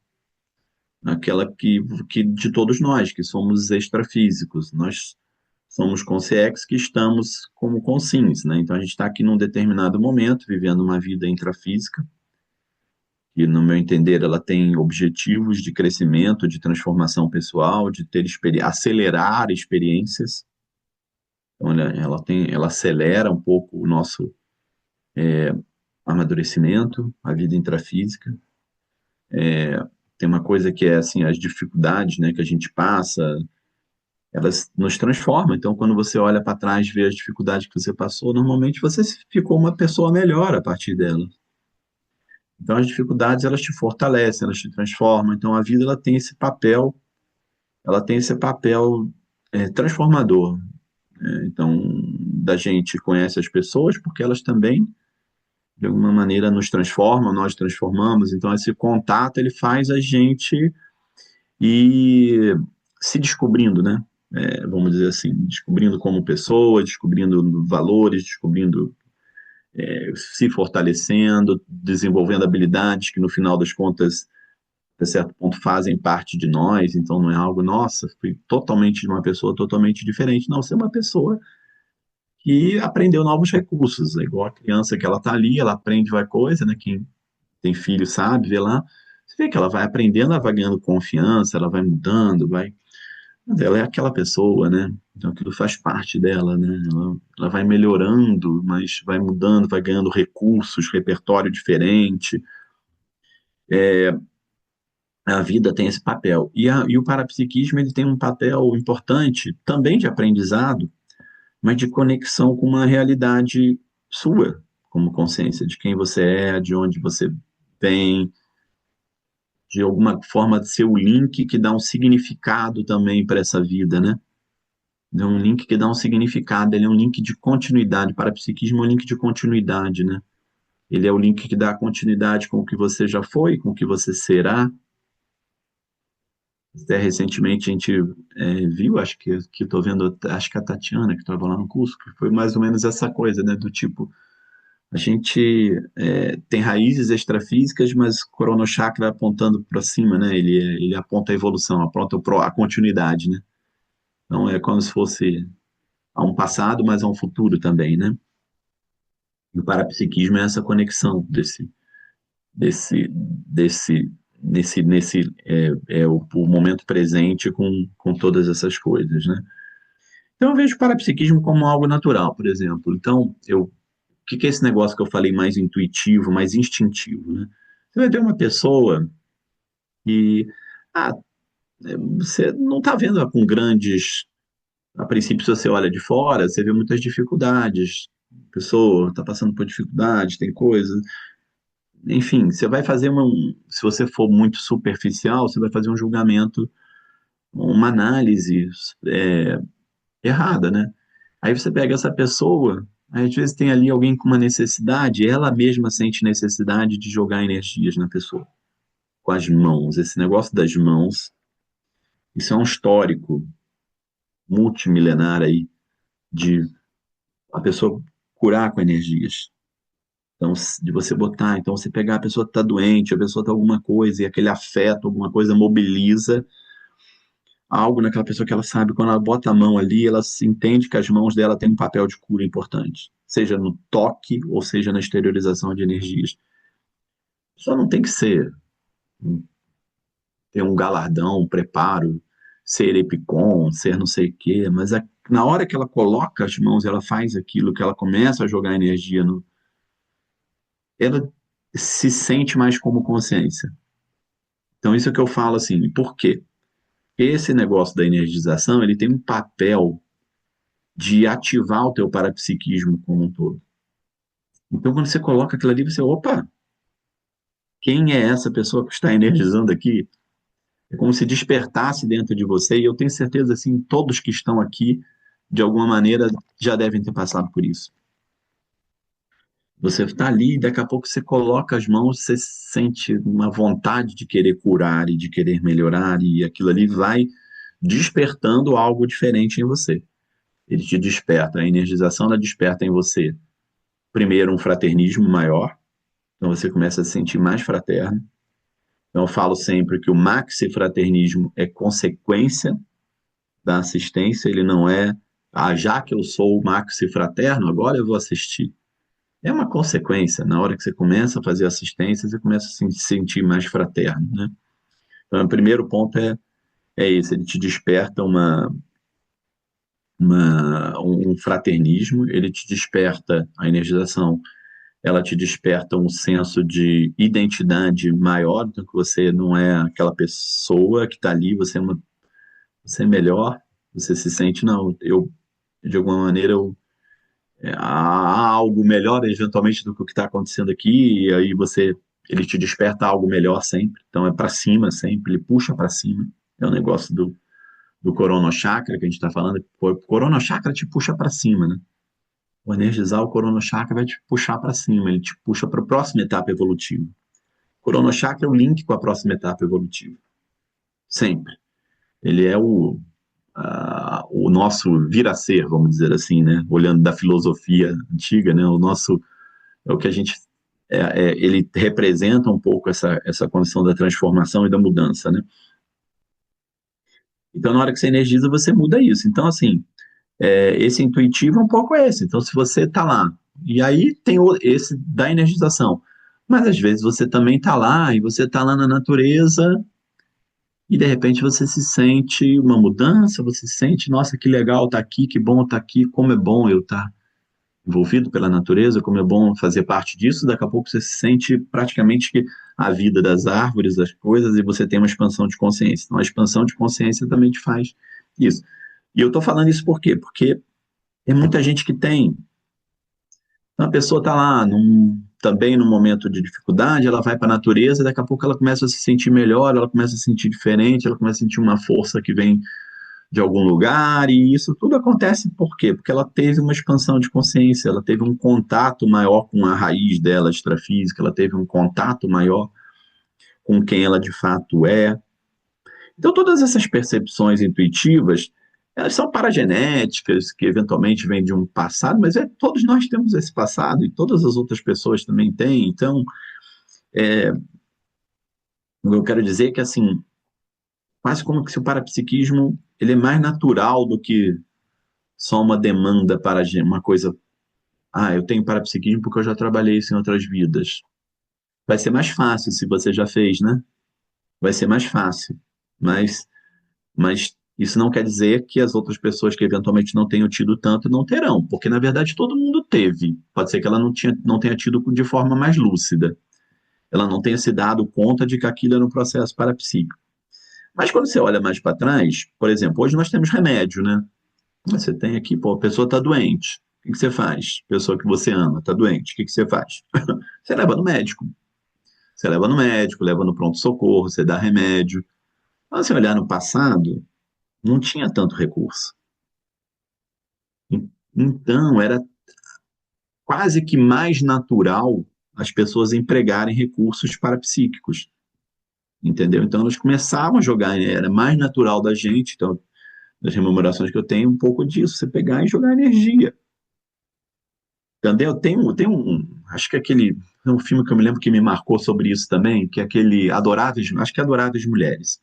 Speaker 2: aquela que de todos nós, que somos extrafísicos. Nós somos conscientes que estamos como conscientes, né? Então a gente está aqui num determinado momento, vivendo uma vida intrafísica, e no meu entender ela tem objetivos de crescimento, de transformação pessoal, de ter acelerar experiências. Então ela acelera um pouco o nosso amadurecimento, a vida intrafísica. Tem uma coisa que é assim, as dificuldades, né, que a gente passa, elas nos transformam. Então, quando você olha para trás e vê as dificuldades que você passou, normalmente você ficou uma pessoa melhor a partir dela. Então, as dificuldades, elas te fortalecem, elas te transformam. Então, a vida, ela tem esse papel transformador. Então, da gente conhece as pessoas porque elas também, de alguma maneira, nos transformam, nós transformamos. Então, esse contato, ele faz a gente ir se descobrindo, né? Vamos dizer assim, descobrindo como pessoa, descobrindo valores, descobrindo, se fortalecendo, desenvolvendo habilidades que no final das contas, a certo ponto, fazem parte de nós. Então não é algo, nossa, fui totalmente de uma pessoa totalmente diferente. Não, você é uma pessoa que aprendeu novos recursos, é igual a criança que ela tá ali, ela aprende vai coisa, né? Quem tem filho sabe, vê lá, você vê que ela vai aprendendo, ela vai ganhando confiança, ela vai mudando, vai. Mas ela é aquela pessoa, né? Então aquilo faz parte dela, né? Ela vai melhorando, mas vai mudando, vai ganhando recursos, repertório diferente. A vida tem esse papel. E o parapsiquismo ele tem um papel importante também de aprendizado, mas de conexão com uma realidade sua, como consciência de quem você é, de onde você vem, de alguma forma de ser o link que dá um significado também para essa vida, né? É um link que dá um significado, ele é um link de continuidade. Parapsiquismo é um link de continuidade, né? Ele é o link que dá continuidade com o que você já foi, com o que você será. Até recentemente a gente viu, acho que estou vendo, acho que a Tatiana, que estava lá no curso, que foi mais ou menos essa coisa, né? Do tipo, a gente tem raízes extrafísicas, mas o Chakra apontando para cima, né? Ele aponta a evolução, aponta a continuidade, né? Então é como se fosse a um passado, mas a um futuro também, né? E o parapsiquismo é essa conexão nesse o momento presente com todas essas coisas, né? Então eu vejo o parapsiquismo como algo natural, por exemplo. Então, o que é esse negócio que eu falei mais intuitivo, mais instintivo, né? Você vai ver uma pessoa que ah, você não está vendo ela com grandes. A princípio, se você olha de fora, você vê muitas dificuldades. A pessoa está passando por dificuldades, tem coisas. Enfim, você vai fazer se você for muito superficial, você vai fazer um julgamento, uma análise errada, né? Aí você pega essa pessoa, aí às vezes tem ali alguém com uma necessidade, ela mesma sente necessidade de jogar energias na pessoa, com as mãos. Esse negócio das mãos, isso é um histórico multimilenar aí de a pessoa curar com energias. Então, de você botar, então você pegar a pessoa que está doente, a pessoa está alguma coisa, e aquele afeto, alguma coisa mobiliza algo naquela pessoa que ela sabe, quando ela bota a mão ali, ela se entende que as mãos dela têm um papel de cura importante, seja no toque ou seja na exteriorização de energias. Só não tem que ter um galardão, um preparo, ser epicom, ser não sei o quê, mas na hora que ela coloca as mãos, ela faz aquilo, que ela começa a jogar energia ela se sente mais como consciência. Então, isso é que eu falo assim, por quê? Esse negócio da energização, ele tem um papel de ativar o teu parapsiquismo como um todo. Então, quando você coloca aquilo ali, você, opa, quem é essa pessoa que está energizando aqui? É como se despertasse dentro de você, e eu tenho certeza, assim, todos que estão aqui, de alguma maneira, já devem ter passado por isso. Você está ali e daqui a pouco você coloca as mãos, você sente uma vontade de querer curar e de querer melhorar, e aquilo ali vai despertando algo diferente em você. Ele te desperta, a energização ela desperta em você primeiro, um fraternismo maior, então você começa a se sentir mais fraterno. Então, eu falo sempre que o maxi-fraternismo é consequência da assistência, ele não é, já que eu sou o maxi-fraterno, agora eu vou assistir. É uma consequência, na hora que você começa a fazer assistência, você começa a se sentir mais fraterno, né? Então, o primeiro ponto é esse, ele te desperta um fraternismo, ele te desperta a energização, ela te desperta um senso de identidade maior, do que você não é aquela pessoa que está ali, você é melhor, você se sente, não, de alguma maneira, há algo melhor eventualmente do que o que está acontecendo aqui, e aí ele te desperta algo melhor sempre, então é para cima sempre, ele puxa para cima, é o negócio do Corona Chakra que a gente está falando, o Corona Chakra te puxa para cima, né? O energizar o Corona Chakra vai te puxar para cima, ele te puxa para a próxima etapa evolutiva. O Corona Chakra é o link com a próxima etapa evolutiva, sempre. Ele é o nosso vir-a-ser, vamos dizer assim, né? Olhando da filosofia antiga, né? É o que a gente ele representa um pouco essa condição da transformação e da mudança, né? Então, na hora que você energiza, você muda isso. Então, assim, esse intuitivo é um pouco esse. Então, se você está lá, e aí tem esse da energização, mas às vezes você também está lá, e você está lá na natureza, e de repente você se sente uma mudança, você se sente, nossa, que legal estar aqui, que bom estar aqui, como é bom eu estar envolvido pela natureza, como é bom fazer parte disso, daqui a pouco você se sente praticamente que a vida das árvores, das coisas, e você tem uma expansão de consciência. Então, a expansão de consciência também te faz isso. E eu estou falando isso por quê? Porque tem muita gente que tem. Então, a pessoa está lá, também num momento de dificuldade, ela vai para a natureza, daqui a pouco ela começa a se sentir melhor, ela começa a se sentir diferente, ela começa a sentir uma força que vem de algum lugar, e isso tudo acontece por quê? Porque ela teve uma expansão de consciência, ela teve um contato maior com a raiz dela, extrafísica, ela teve um contato maior com quem ela de fato é. Então, todas essas percepções intuitivas, elas são paragenéticas, que eventualmente vêm de um passado, mas todos nós temos esse passado e todas as outras pessoas também têm. Então, o que eu quero dizer é que, assim, quase como se o parapsiquismo ele é mais natural do que só uma demanda para uma coisa. Eu tenho parapsiquismo porque eu já trabalhei isso em outras vidas. Vai ser mais fácil se você já fez, né? Vai ser mais fácil. Mas isso não quer dizer que as outras pessoas que eventualmente não tenham tido tanto não terão, porque na verdade todo mundo teve. Pode ser que ela não tenha tido de forma mais lúcida. Ela não tenha se dado conta de que aquilo era um processo parapsíquico. Mas quando você olha mais para trás, por exemplo, hoje nós temos remédio, né? Você tem aqui, pô, a pessoa está doente. O que você faz? Pessoa que você ama está doente. O que você faz? Você leva no médico. Você leva no médico, leva no pronto-socorro, você dá remédio. Mas se olhar no passado, não tinha tanto recurso. Então, era quase que mais natural as pessoas empregarem recursos parapsíquicos. Entendeu? Então, elas começavam a jogar, né? Era mais natural da gente, então, das rememorações que eu tenho, um pouco disso, você pegar e jogar energia. Entendeu? Acho que é um filme que eu me lembro que me marcou sobre isso também, que é aquele acho que é Adoráveis Mulheres.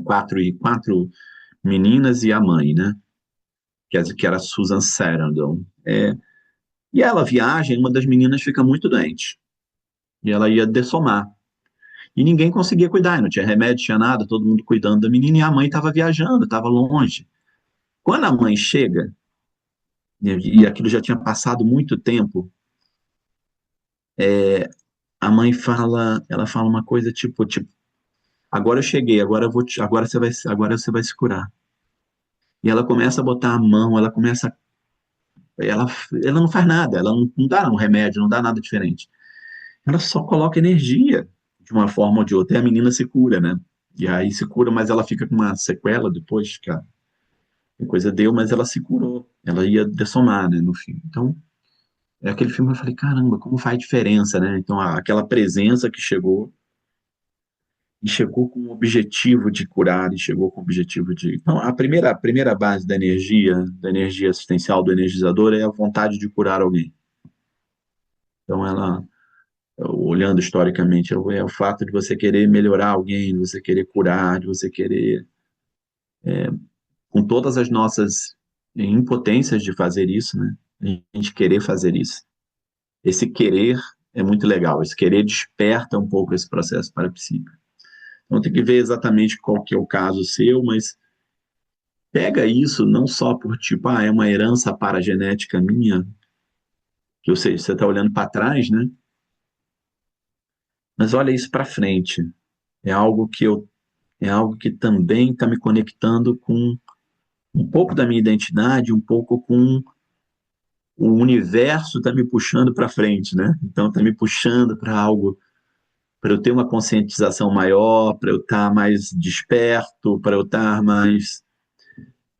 Speaker 2: Quatro meninas e a mãe, né? Que era Susan Sarandon. E ela viaja e uma das meninas fica muito doente. E ela ia dessomar. E ninguém conseguia cuidar, não tinha remédio, tinha nada, todo mundo cuidando da menina, e a mãe estava viajando, estava longe. Quando a mãe chega, e aquilo já tinha passado muito tempo, a mãe ela fala uma coisa tipo, agora eu cheguei, agora você vai se curar. E ela começa a botar a mão, ela, ela não faz nada, ela não dá um remédio, não dá nada diferente. Ela só coloca energia de uma forma ou de outra, e a menina se cura, né? E aí se cura, mas ela fica com uma sequela depois, que a coisa deu, mas ela se curou. Ela ia dessomar, né, no filme. Então, é aquele filme que eu falei, caramba, como faz diferença, né? Então, aquela presença que chegou, e chegou com o objetivo de curar, e chegou com o objetivo de... Então, a primeira base da energia assistencial do energizador é a vontade de curar alguém. Então, olhando historicamente, é o fato de você querer melhorar alguém, de você querer curar, de você querer, com todas as nossas impotências de fazer isso, né? A gente querer fazer isso. Esse querer é muito legal, esse querer desperta um pouco esse processo parapsíquico. Então tem que ver exatamente qual que é o caso seu, mas pega isso não só por tipo, é uma herança paragenética minha, que ou seja, você está olhando para trás, né? Mas olha isso para frente. É algo que é algo que também está me conectando com um pouco da minha identidade, um pouco com o universo está me puxando para frente, né? Então está me puxando para algo, para eu ter uma conscientização maior, para eu estar mais desperto, para eu estar mais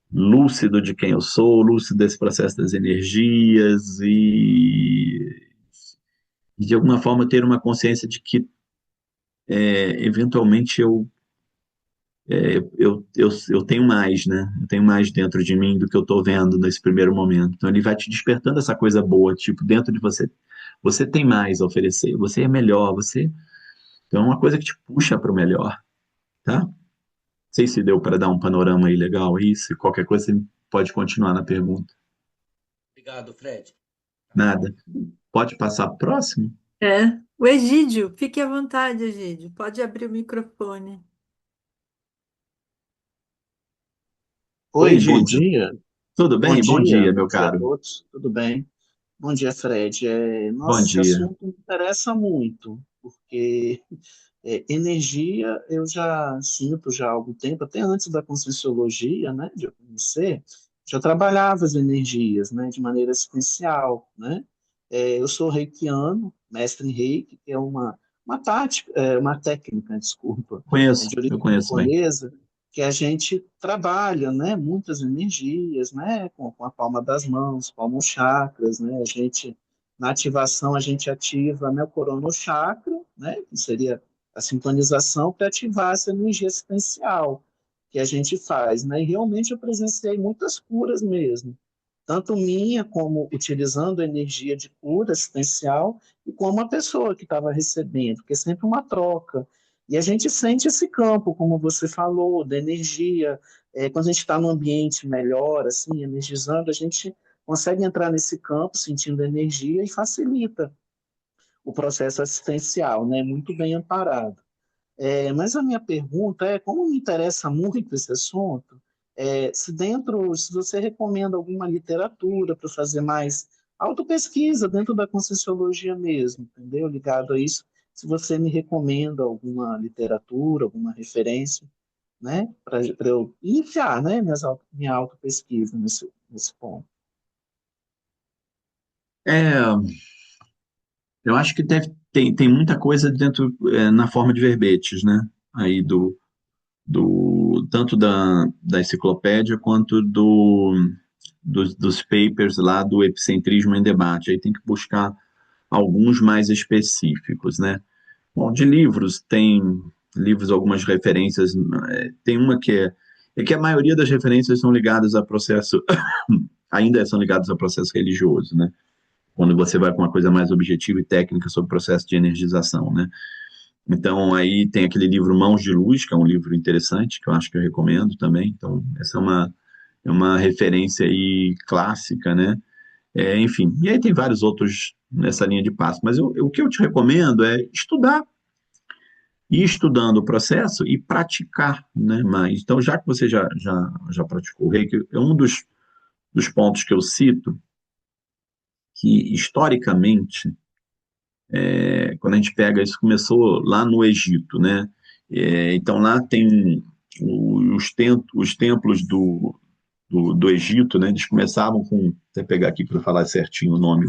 Speaker 2: lúcido de quem eu sou, lúcido desse processo das energias e de alguma forma ter uma consciência de que eventualmente eu tenho mais, né? Eu tenho mais dentro de mim do que eu estou vendo nesse primeiro momento. Então ele vai te despertando essa coisa boa, tipo, dentro de você. Você tem mais a oferecer, você é melhor, você. Então é uma coisa que te puxa para o melhor, tá? Não sei se deu para dar um panorama aí legal aí, se qualquer coisa você pode continuar na pergunta.
Speaker 3: Obrigado, Fred.
Speaker 2: Nada. Pode passar para o próximo?
Speaker 1: É. O Egídio, fique à vontade, Egídio. Pode abrir o microfone.
Speaker 2: Oi,
Speaker 4: Oi, bom dia.
Speaker 2: tudo bem?
Speaker 4: Bom
Speaker 2: Meu
Speaker 4: dia a
Speaker 2: caro.
Speaker 4: todos. Tudo bem? Bom dia, Fred.
Speaker 2: Bom
Speaker 4: Nossa, esse
Speaker 2: dia.
Speaker 4: assunto me interessa muito, porque energia eu já sinto já há algum tempo, até antes da Conscienciologia, né, de eu conhecer, já trabalhava as energias, né, de maneira essencial, né? Eu sou reikiano, mestre em reiki, que é uma tática, uma técnica, desculpa, de
Speaker 2: Eu
Speaker 4: origem
Speaker 2: conheço bem.
Speaker 4: japonesa, que a gente trabalha, né, muitas energias, né, com a palma das mãos, com os chakras, né, na ativação, a gente ativa, né, o corono chakra, né, que seria a sincronização para ativar essa energia assistencial que a gente faz, né, e realmente eu presenciei muitas curas mesmo, tanto minha como utilizando a energia de cura assistencial e como a pessoa que estava recebendo, porque é sempre uma troca. E a gente sente esse campo, como você falou, da energia. Quando a gente está num ambiente melhor, assim, energizando, a gente consegue entrar nesse campo sentindo energia e facilita o processo assistencial, né? Muito bem amparado. Mas a minha pergunta é, como me interessa muito esse assunto, se você recomenda alguma literatura para fazer mais autopesquisa dentro da Conscienciologia mesmo, entendeu? Ligado a isso, se você me recomenda alguma literatura, alguma referência, né, para eu iniciar, né, minha autopesquisa nesse ponto.
Speaker 2: É, eu acho que tem muita coisa dentro, na forma de verbetes, né? Aí tanto da enciclopédia quanto dos papers lá do Epicentrismo em Debate. Aí tem que buscar alguns mais específicos, né? Bom, de livros, tem livros, algumas referências, tem uma é que a maioria das referências são ligadas a processo, ainda são ligadas a processo religioso, né? Quando você vai com uma coisa mais objetiva e técnica sobre o processo de energização, né? Então, aí tem aquele livro Mãos de Luz, que é um livro interessante, que eu acho que eu recomendo também. Então, essa é uma referência aí clássica, né? Enfim, e aí tem vários outros nessa linha de passo. Mas o que eu te recomendo é estudar, ir estudando o processo e praticar, né? Mas, então, já que você já praticou o Reiki, é um dos pontos que eu cito que, historicamente, quando a gente pega isso, começou lá no Egito, né? Então lá tem os templos do Egito, né? Eles começavam com, até pegar aqui para falar certinho o nome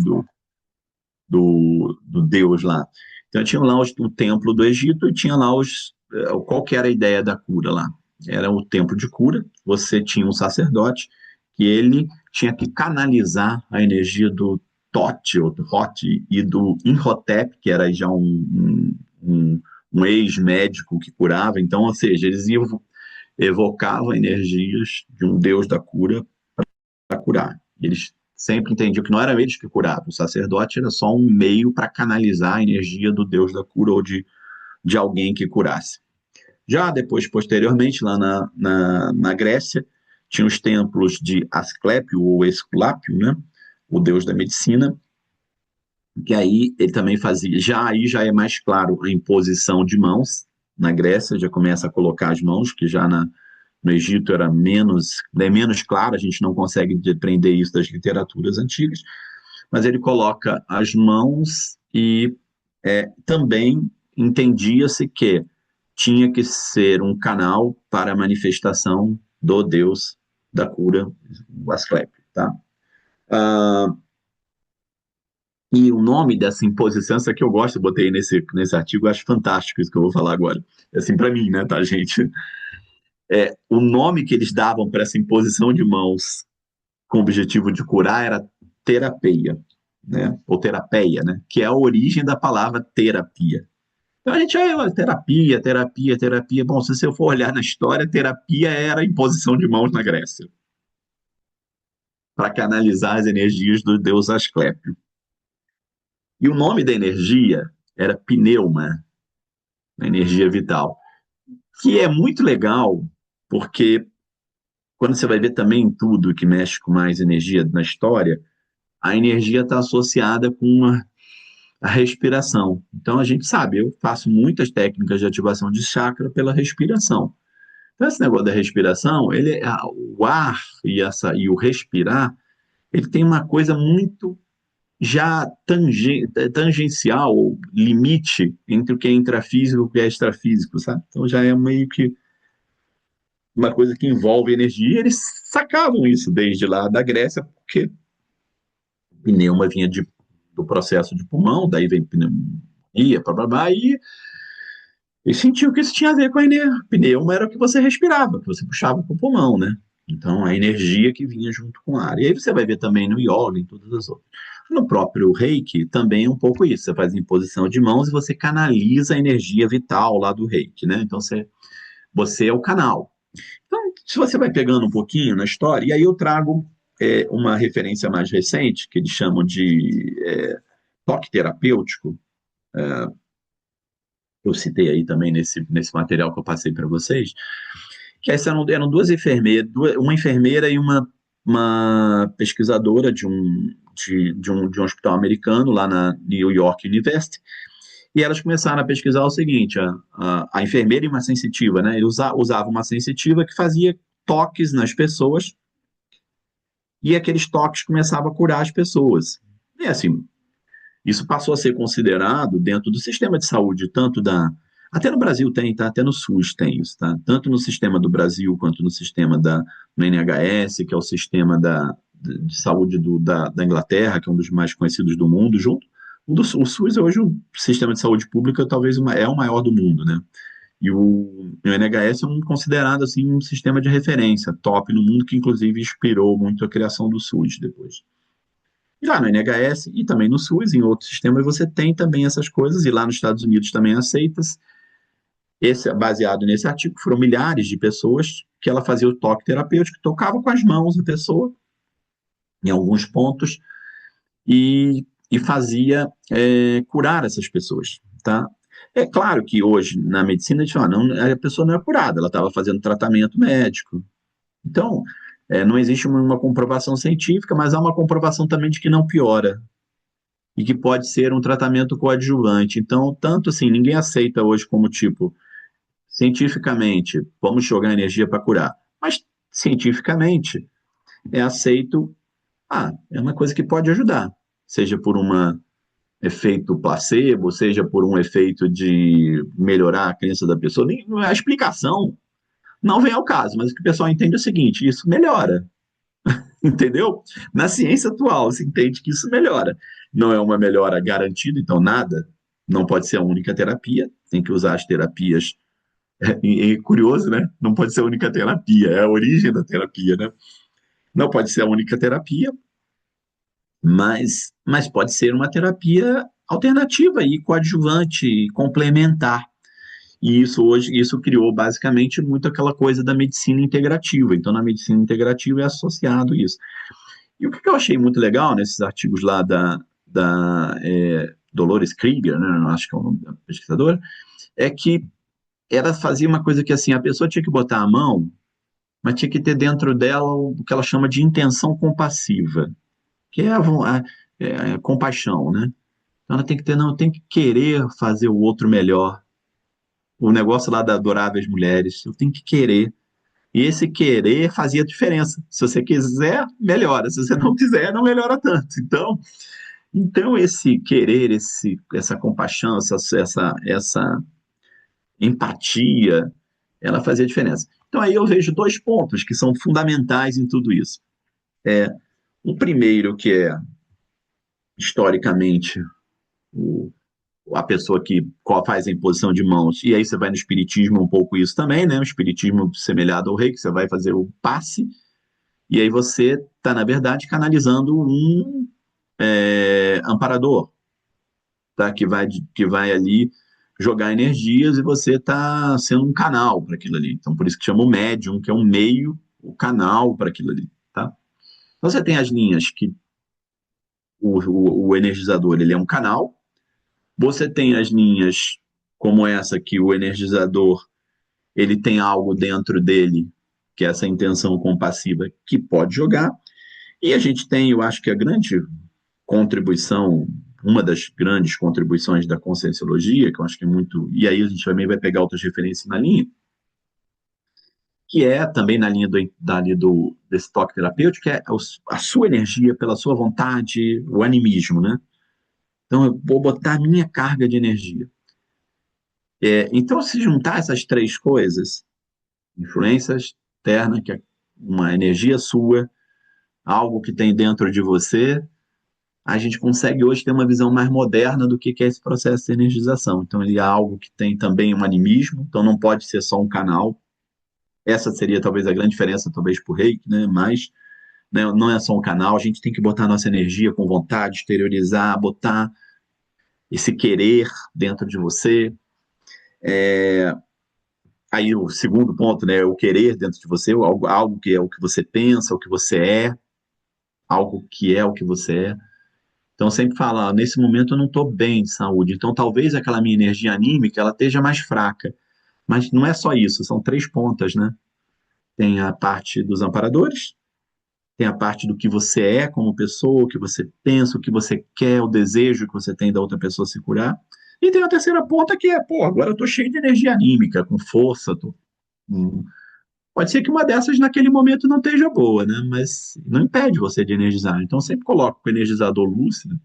Speaker 2: do deus lá. Então tinha lá o templo do Egito e tinha lá qual que era a ideia da cura lá? Era o templo de cura, você tinha um sacerdote que ele tinha que canalizar a energia do Tote, ou do Hot, e do Imhotep, que era já um ex-médico que curava. Então, ou seja, eles evocavam energias de um deus da cura para curar. Eles sempre entendiam que não eram eles que curavam, o sacerdote era só um meio para canalizar a energia do deus da cura ou de alguém que curasse. Já depois, posteriormente, lá na Grécia, tinha os templos de Asclépio ou Esculápio, né? O deus da medicina, que aí ele também fazia, aí já é mais claro a imposição de mãos, na Grécia já começa a colocar as mãos, que já no Egito era menos claro, a gente não consegue depreender isso das literaturas antigas, mas ele coloca as mãos e também entendia-se que tinha que ser um canal para a manifestação do Deus da cura, o Asclépio, tá? E o nome dessa imposição, essa que eu gosto, eu botei nesse artigo, eu acho fantástico isso que eu vou falar agora. Assim, para mim, né, tá, gente? O nome que eles davam para essa imposição de mãos com o objetivo de curar era terapeia, né? Ou terapeia, né? Que é a origem da palavra terapia. Então a gente, terapia, terapia, terapia. Bom, se você for olhar na história, terapia era a imposição de mãos na Grécia para canalizar as energias do deus Asclépio. E o nome da energia era pneuma, a energia vital, que é muito legal, porque quando você vai ver também em tudo que mexe com mais energia na história, a energia está associada com a respiração. Então a gente sabe, eu faço muitas técnicas de ativação de chakra pela respiração. Então esse negócio da respiração, o ar e o respirar, ele tem uma coisa muito já tangencial, limite entre o que é intrafísico e o que é extrafísico, sabe? Então já é meio que uma coisa que envolve energia. E eles sacavam isso desde lá da Grécia, porque pneuma vinha do processo de pulmão, daí vem pneumonia, blá, blá, blá, e sentiu que isso tinha a ver com a energia. Pneuma era o que você respirava, que você puxava para o pulmão, né? Então, a energia que vinha junto com o ar. E aí você vai ver também no yoga, em todas as outras. No próprio reiki, também é um pouco isso. Você faz imposição de mãos e você canaliza a energia vital lá do reiki, né? Então, você é o canal. Então, se você vai pegando um pouquinho na história, e aí eu trago uma referência mais recente, que eles chamam de toque terapêutico, eu citei aí também nesse material que eu passei para vocês, que eram duas enfermeiras, uma enfermeira e uma pesquisadora de um hospital americano lá na New York University, e elas começaram a pesquisar o seguinte, a enfermeira e uma sensitiva, né? Ele usava uma sensitiva que fazia toques nas pessoas, e aqueles toques começavam a curar as pessoas. E assim, isso passou a ser considerado dentro do sistema de saúde, até no Brasil tem, tá? Até no SUS tem isso, tá? Tanto no sistema do Brasil quanto no sistema no NHS, que é o sistema de saúde da Inglaterra, que é um dos mais conhecidos do mundo, junto. O SUS é hoje o sistema de saúde pública, talvez é o maior do mundo, né? E o NHS é considerado assim, um sistema de referência, top no mundo, que inclusive inspirou muito a criação do SUS depois. E lá no NHS e também no SUS, em outros sistemas, você tem também essas coisas, e lá nos Estados Unidos também aceitas. Baseado nesse artigo, foram milhares de pessoas que ela fazia o toque terapêutico, tocava com as mãos a pessoa, em alguns pontos, e fazia curar essas pessoas, tá? É claro que hoje, na medicina, a gente fala, não, a pessoa não é curada, ela estava fazendo tratamento médico. Então, não existe uma comprovação científica, mas há uma comprovação também de que não piora, e que pode ser um tratamento coadjuvante. Então, tanto assim, ninguém aceita hoje como tipo, cientificamente, vamos jogar energia para curar. Mas, cientificamente, é aceito, é uma coisa que pode ajudar, seja por um efeito placebo, seja por um efeito de melhorar a crença da pessoa. A explicação não vem ao caso, mas o que o pessoal entende é o seguinte, isso melhora, entendeu? Na ciência atual, se entende que isso melhora. Não é uma melhora garantida, então nada, não pode ser a única terapia, tem que usar as terapias. É curioso, né? Não pode ser a única terapia, é a origem da terapia, né? Não pode ser a única terapia, mas pode ser uma terapia alternativa e coadjuvante e complementar. E isso criou basicamente muito aquela coisa da medicina integrativa. Então, na medicina integrativa é associado isso. E o que eu achei muito legal nesses artigos lá Dolores Krieger, né, acho que é o nome da pesquisadora, é que ela fazia uma coisa que assim, a pessoa tinha que botar a mão, mas tinha que ter dentro dela o que ela chama de intenção compassiva, que é a compaixão, né? Então ela tem que ter, não, tem que querer fazer o outro melhor. O negócio lá da Adoráveis Mulheres, eu tenho que querer. E esse querer fazia diferença. Se você quiser, melhora. Se você não quiser, não melhora tanto. Então esse querer, essa compaixão, essa empatia, ela fazia diferença. Então aí eu vejo dois pontos que são fundamentais em tudo isso. O primeiro, que é historicamente o, a pessoa que faz a imposição de mãos, e aí você vai no espiritismo um pouco isso também, né? O espiritismo semelhado ao rei, que você vai fazer o passe, e aí você está, na verdade, canalizando um amparador, tá? Que vai ali jogar energias e você está sendo um canal para aquilo ali. Então, por isso que chama o médium, que é um meio, o canal para aquilo ali, tá? Então, você tem as linhas que o energizador ele é um canal, você tem as linhas como essa que o energizador ele tem algo dentro dele, que é essa intenção compassiva que pode jogar, e a gente tem, eu acho que a grande contribuição, uma das grandes contribuições da conscienciologia, que eu acho que é muito, e aí a gente também vai pegar outras referências na linha, que é também na linha desse toque terapêutico, que é a sua energia pela sua vontade, o animismo, né? Então eu vou botar a minha carga de energia. Então, se juntar essas três coisas, influência externa, que é uma energia sua, algo que tem dentro de você, a gente consegue hoje ter uma visão mais moderna do que é esse processo de energização. Então, ele é algo que tem também um animismo, então não pode ser só um canal. Essa seria talvez a grande diferença, talvez, para o reiki, né? Mas né, não é só um canal, a gente tem que botar a nossa energia com vontade, exteriorizar, botar esse querer dentro de você. Aí o segundo ponto, né, o querer dentro de você, algo que é o que você pensa, o que você algo que é o que você é. Então, sempre fala, nesse momento eu não estou bem de saúde, então talvez aquela minha energia anímica ela esteja mais fraca. Mas não é só isso, são três pontas, né? Tem a parte dos amparadores, tem a parte do que você é como pessoa, o que você pensa, o que você quer, o desejo que você tem da outra pessoa se curar. E tem a terceira ponta que é, pô, agora eu estou cheio de energia anímica, com força, pode ser que uma dessas naquele momento não esteja boa, né? Mas não impede você de energizar. Então, eu sempre coloco o energizador lúcido.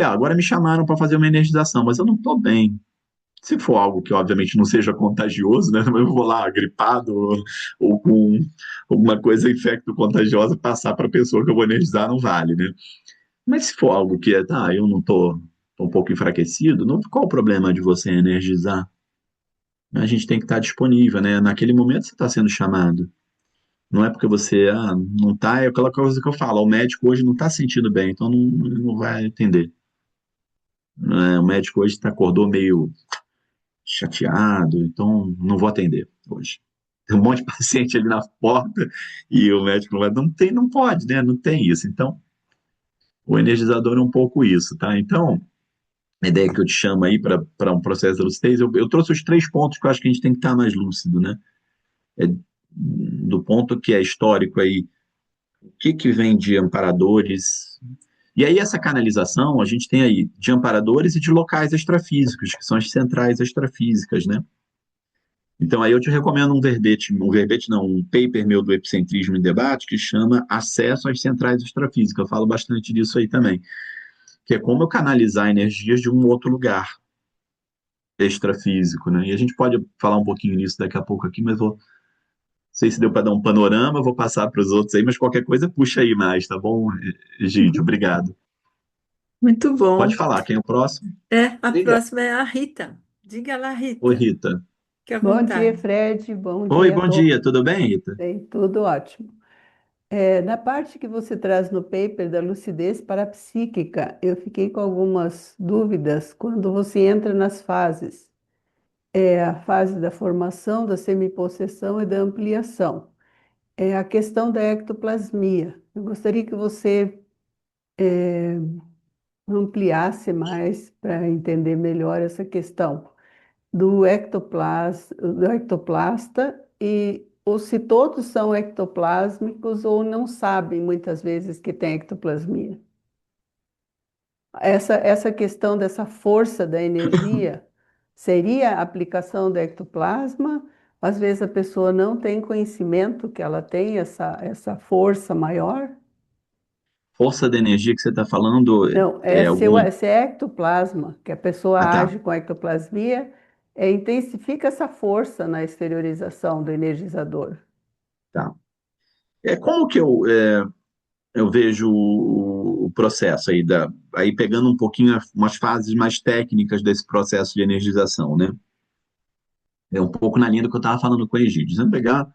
Speaker 2: Agora me chamaram para fazer uma energização, mas eu não estou bem. Se for algo que, obviamente, não seja contagioso, né? Eu vou lá gripado ou com alguma coisa infecto-contagiosa passar para a pessoa que eu vou energizar, não vale, né? Mas se for algo que eu não tô um pouco enfraquecido, não, qual o problema de você energizar? A gente tem que estar disponível, né? Naquele momento você está sendo chamado. Não é porque você não tá, é aquela coisa que eu falo, o médico hoje não está se sentindo bem, então não vai atender. O médico hoje acordou meio chateado, então não vou atender hoje. Tem um monte de paciente ali na porta e o médico não pode, né? Não tem isso. Então, o energizador é um pouco isso, tá? Então, a ideia que eu te chamo aí para um processo de lucidez, eu trouxe os três pontos que eu acho que a gente tem que estar mais lúcido, né? É, do ponto que é histórico aí, o que vem de amparadores. E aí, essa canalização, a gente tem aí de amparadores e de locais extrafísicos, que são as centrais extrafísicas, né? Então, aí eu te recomendo um verbete não, um paper meu do Epicentrismo em Debate, que chama Acesso às Centrais Extrafísicas. Eu falo bastante disso aí também, que é como eu canalizar energias de um outro lugar extrafísico, né? E a gente pode falar um pouquinho nisso daqui a pouco aqui, mas não sei se deu para dar um panorama, vou passar para os outros aí, mas qualquer coisa puxa aí mais, tá bom, Gide? Obrigado.
Speaker 1: Muito
Speaker 2: Pode
Speaker 1: bom.
Speaker 2: falar, quem é o próximo?
Speaker 1: A
Speaker 4: Diga.
Speaker 1: próxima é a Rita. Diga lá,
Speaker 2: Oi,
Speaker 1: Rita.
Speaker 2: Rita.
Speaker 1: Fique à
Speaker 5: Bom dia,
Speaker 1: vontade.
Speaker 5: Fred. Bom
Speaker 2: Oi,
Speaker 5: dia a
Speaker 2: bom
Speaker 5: todos.
Speaker 2: dia, tudo bem, Rita?
Speaker 5: Tudo ótimo. Na parte que você traz no paper da lucidez parapsíquica, eu fiquei com algumas dúvidas quando você entra nas fases. A fase da formação, da semipossessão e da ampliação. é a questão da ectoplasmia. Eu gostaria que você ampliasse mais para entender melhor essa questão do ectoplasta e ou se todos são ectoplásmicos ou não sabem muitas vezes que tem ectoplasmia. Essa questão dessa força da energia seria a aplicação do ectoplasma. Às vezes a pessoa não tem conhecimento que ela tem essa força maior.
Speaker 2: Força da energia que você está falando
Speaker 5: Não,
Speaker 2: é algum.
Speaker 5: se é ectoplasma, que a pessoa
Speaker 2: Ah, tá,
Speaker 5: age com ectoplasmia, intensifica essa força na exteriorização do energizador.
Speaker 2: tá. Como que eu vejo o processo aí, aí pegando um pouquinho umas fases mais técnicas desse processo de energização, né? É um pouco na linha do que eu estava falando com o Egídio. Vamos pegar,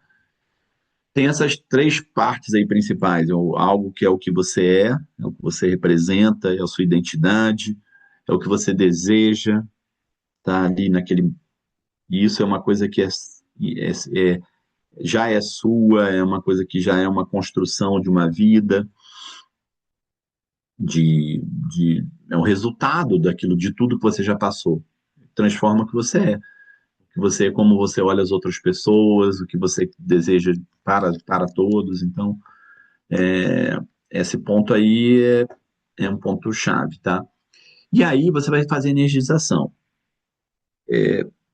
Speaker 2: tem essas três partes aí principais: algo que é o que você é o que você representa, é a sua identidade, é o que você deseja, tá ali naquele. E isso é uma coisa que já é sua, é uma coisa que já é uma construção de uma vida, é o resultado daquilo, de tudo que você já passou. Transforma o que você é. Que você é como você olha as outras pessoas, o que você deseja para todos. Então, esse ponto aí é um ponto chave, tá? E aí você vai fazer energização.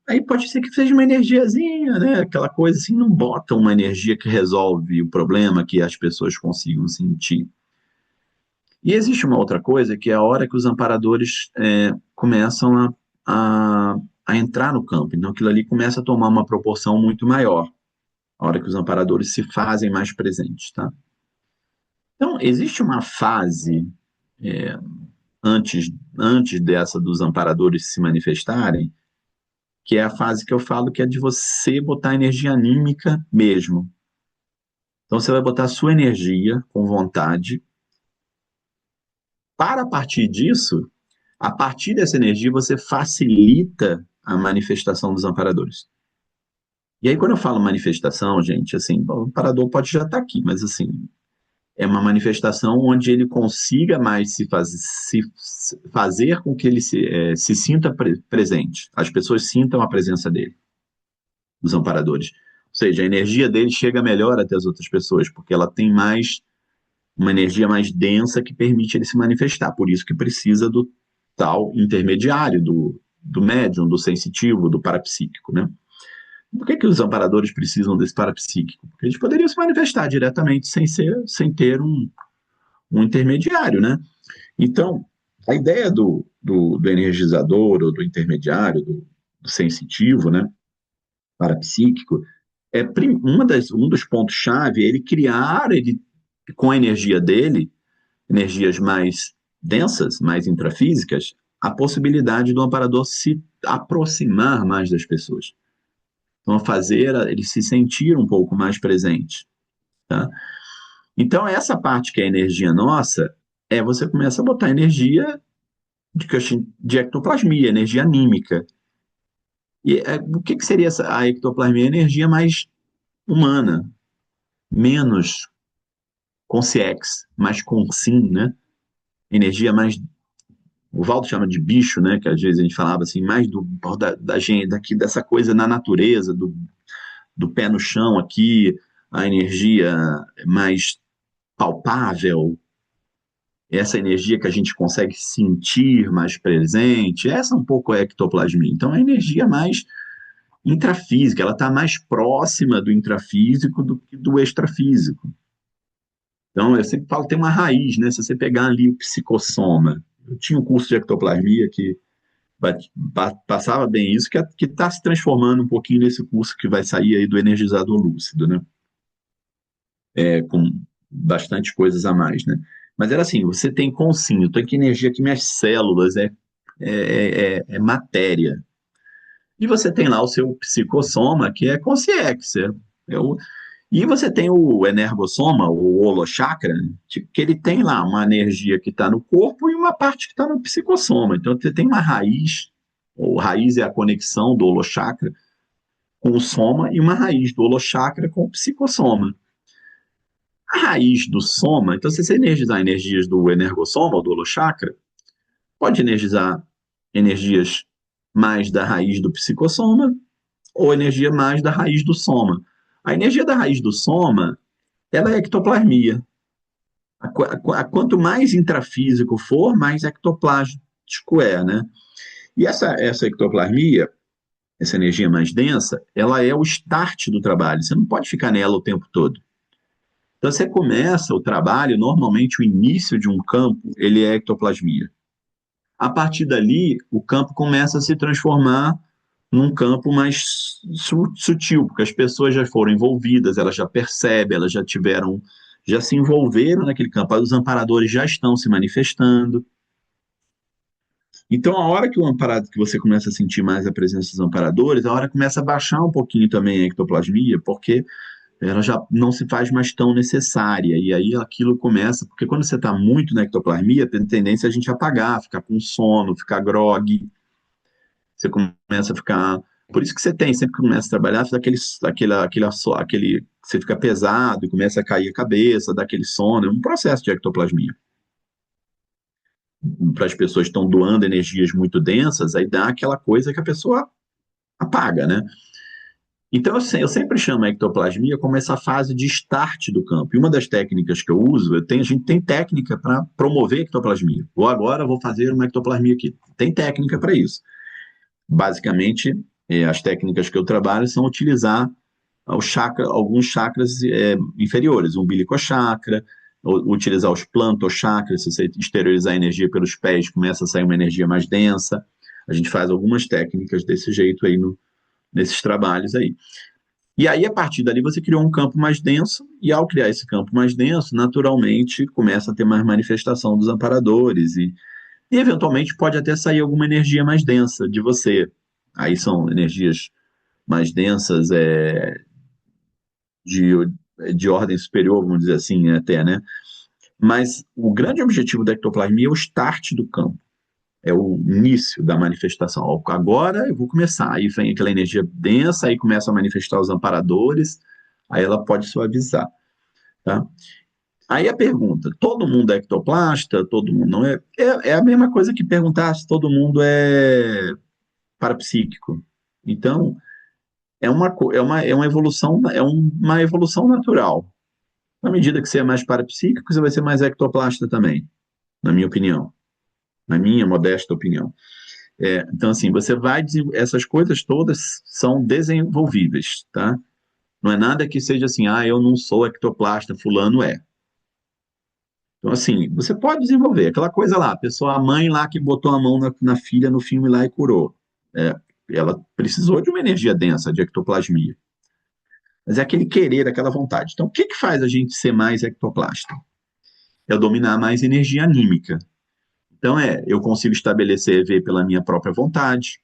Speaker 2: Aí pode ser que seja uma energiazinha, né? Aquela coisa assim, não bota uma energia que resolve o problema, que as pessoas consigam sentir. E existe uma outra coisa, que é a hora que os amparadores começam a entrar no campo. Então aquilo ali começa a tomar uma proporção muito maior, a hora que os amparadores se fazem mais presentes, tá? Então, existe uma fase é, antes dessa dos amparadores se manifestarem, que é a fase que eu falo que é de você botar energia anímica mesmo. Então, você vai botar a sua energia com vontade, para a partir disso, a partir dessa energia, você facilita a manifestação dos amparadores. E aí, quando eu falo manifestação, gente, assim, o amparador pode já estar aqui, mas assim, é uma manifestação onde ele consiga mais se fazer com que ele se sinta presente, as pessoas sintam a presença dele, dos amparadores. Ou seja, a energia dele chega melhor até as outras pessoas, porque ela tem uma energia mais densa que permite ele se manifestar. Por isso que precisa do tal intermediário, do médium, do sensitivo, do parapsíquico, né? Por que os amparadores precisam desse parapsíquico? Porque eles poderiam se manifestar diretamente sem ter um intermediário, né? Então, a ideia do energizador ou do intermediário, do sensitivo, né, parapsíquico, um dos pontos-chave é ele criar, com a energia dele, energias mais densas, mais intrafísicas, a possibilidade do amparador se aproximar mais das pessoas. Então, fazer ele se sentir um pouco mais presente, tá? Então, essa parte que é a energia nossa, você começa a botar energia de ectoplasmia, energia anímica. E o que seria a ectoplasmia? Energia mais humana, menos consciex, mais consim, né? Energia mais. O Valdo chama de bicho, né? Que às vezes a gente falava assim, mais da gente, dessa coisa na natureza, do pé no chão aqui, a energia mais palpável, essa energia que a gente consegue sentir mais presente, essa é um pouco a ectoplasmia. Então, é a energia mais intrafísica, ela está mais próxima do intrafísico do que do extrafísico. Então, eu sempre falo que tem uma raiz, né? Se você pegar ali o psicossoma, eu tinha um curso de ectoplasmia que passava bem isso, que está se transformando um pouquinho nesse curso que vai sair aí do energizador lúcido, né? Com bastante coisas a mais, né? Mas era assim, você tem consciência, tem que energia que minhas células é matéria. E você tem lá o seu psicossoma, que é consciência. E você tem o energossoma, o holochakra, que ele tem lá uma energia que está no corpo e uma parte que está no psicossoma. Então você tem uma raiz, ou raiz é a conexão do holochakra com o soma, e uma raiz do holochakra com o psicossoma. A raiz do soma, então se você energizar energias do energossoma ou do holochakra, pode energizar energias mais da raiz do psicossoma ou energia mais da raiz do soma. A energia da raiz do soma, ela é ectoplasmia. Quanto mais intrafísico for, mais ectoplástico é, né? E essa ectoplasmia, essa energia mais densa, ela é o start do trabalho. Você não pode ficar nela o tempo todo. Então você começa o trabalho, normalmente o início de um campo, ele é ectoplasmia. A partir dali, o campo começa a se transformar num campo mais sutil, porque as pessoas já foram envolvidas, elas já percebem, elas já se envolveram naquele campo, os amparadores já estão se manifestando. Então, a hora que que você começa a sentir mais a presença dos amparadores, a hora começa a baixar um pouquinho também a ectoplasmia, porque ela já não se faz mais tão necessária, e aí aquilo começa, porque quando você está muito na ectoplasmia, tem tendência a gente apagar, ficar com sono, ficar grogue, você começa a ficar. Por isso que você tem, sempre que começa a trabalhar, você fica pesado, começa a cair a cabeça, dá aquele sono, é um processo de ectoplasmia. Para as pessoas que estão doando energias muito densas, aí dá aquela coisa que a pessoa apaga, né? Então, eu sempre chamo a ectoplasmia como essa fase de start do campo. E uma das técnicas que eu uso, a gente tem técnica para promover a ectoplasmia. Ou agora vou fazer uma ectoplasmia aqui. Tem técnica para isso. Basicamente, as técnicas que eu trabalho são utilizar alguns chakras inferiores, o umbilicochakra, utilizar os plantochakras, se você exteriorizar a energia pelos pés, começa a sair uma energia mais densa. A gente faz algumas técnicas desse jeito aí nesses trabalhos aí. E aí, a partir dali, você criou um campo mais denso, e ao criar esse campo mais denso, naturalmente, começa a ter mais manifestação dos amparadores, e eventualmente pode até sair alguma energia mais densa de você. Aí são energias mais densas, de, de ordem superior, vamos dizer assim, até, né? Mas o grande objetivo da ectoplasmia é o start do campo, é o início da manifestação. Agora eu vou começar, aí vem aquela energia densa, aí começa a manifestar os amparadores, aí ela pode suavizar, tá? Aí a pergunta, todo mundo é ectoplasta? Todo mundo não é? É a mesma coisa que perguntar se todo mundo é parapsíquico. Então, é uma evolução, uma evolução natural. Na medida que você é mais parapsíquico, você vai ser mais ectoplasta também, na minha opinião, na minha modesta opinião. Então, assim, essas coisas todas são desenvolvíveis, tá? Não é nada que seja assim, eu não sou ectoplasta, fulano é. Então, assim, você pode desenvolver aquela coisa lá, a mãe lá que botou a mão na filha no filme lá e curou. Ela precisou de uma energia densa, de ectoplasmia. Mas é aquele querer, aquela vontade. Então, o que faz a gente ser mais ectoplasta? É dominar mais energia anímica. Então, eu consigo estabelecer EV pela minha própria vontade.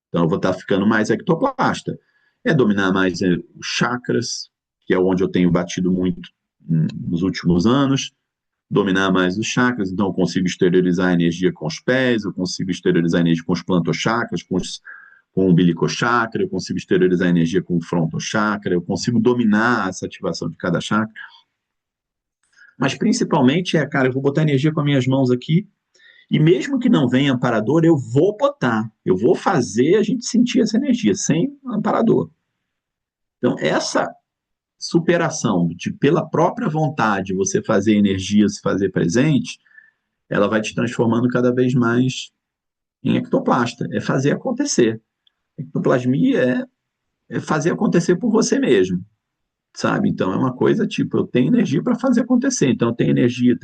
Speaker 2: Então, eu vou estar ficando mais ectoplasta. É dominar mais os chakras, que é onde eu tenho batido muito nos últimos anos. Dominar mais os chakras, então eu consigo exteriorizar a energia com os pés, eu consigo exteriorizar a energia com os plantochakras, com o umbilicochakra, eu consigo exteriorizar a energia com o frontochakra, eu consigo dominar essa ativação de cada chakra. Mas principalmente cara, eu vou botar energia com as minhas mãos aqui, e mesmo que não venha amparador, eu vou fazer a gente sentir essa energia, sem amparador. Então, essa superação de, pela própria vontade, você fazer energia se fazer presente, ela vai te transformando cada vez mais em ectoplasta, é fazer acontecer. Ectoplasmia é fazer acontecer por você mesmo, sabe? Então é uma coisa tipo, eu tenho energia para fazer acontecer, então eu tenho energia,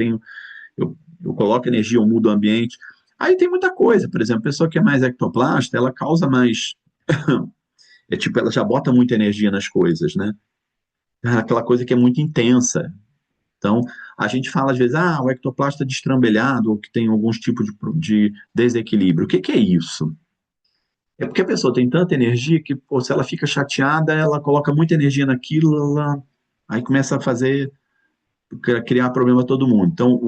Speaker 2: eu coloco energia, eu mudo o ambiente. Aí tem muita coisa, por exemplo, a pessoa que é mais ectoplasta, ela causa mais. Ela já bota muita energia nas coisas, né? Aquela coisa que é muito intensa. Então, a gente fala às vezes, o ectoplasta destrambelhado, ou que tem alguns tipos de desequilíbrio. O que é isso? É porque a pessoa tem tanta energia que, se ela fica chateada, ela coloca muita energia naquilo, aí começa a criar problema a todo mundo. Então,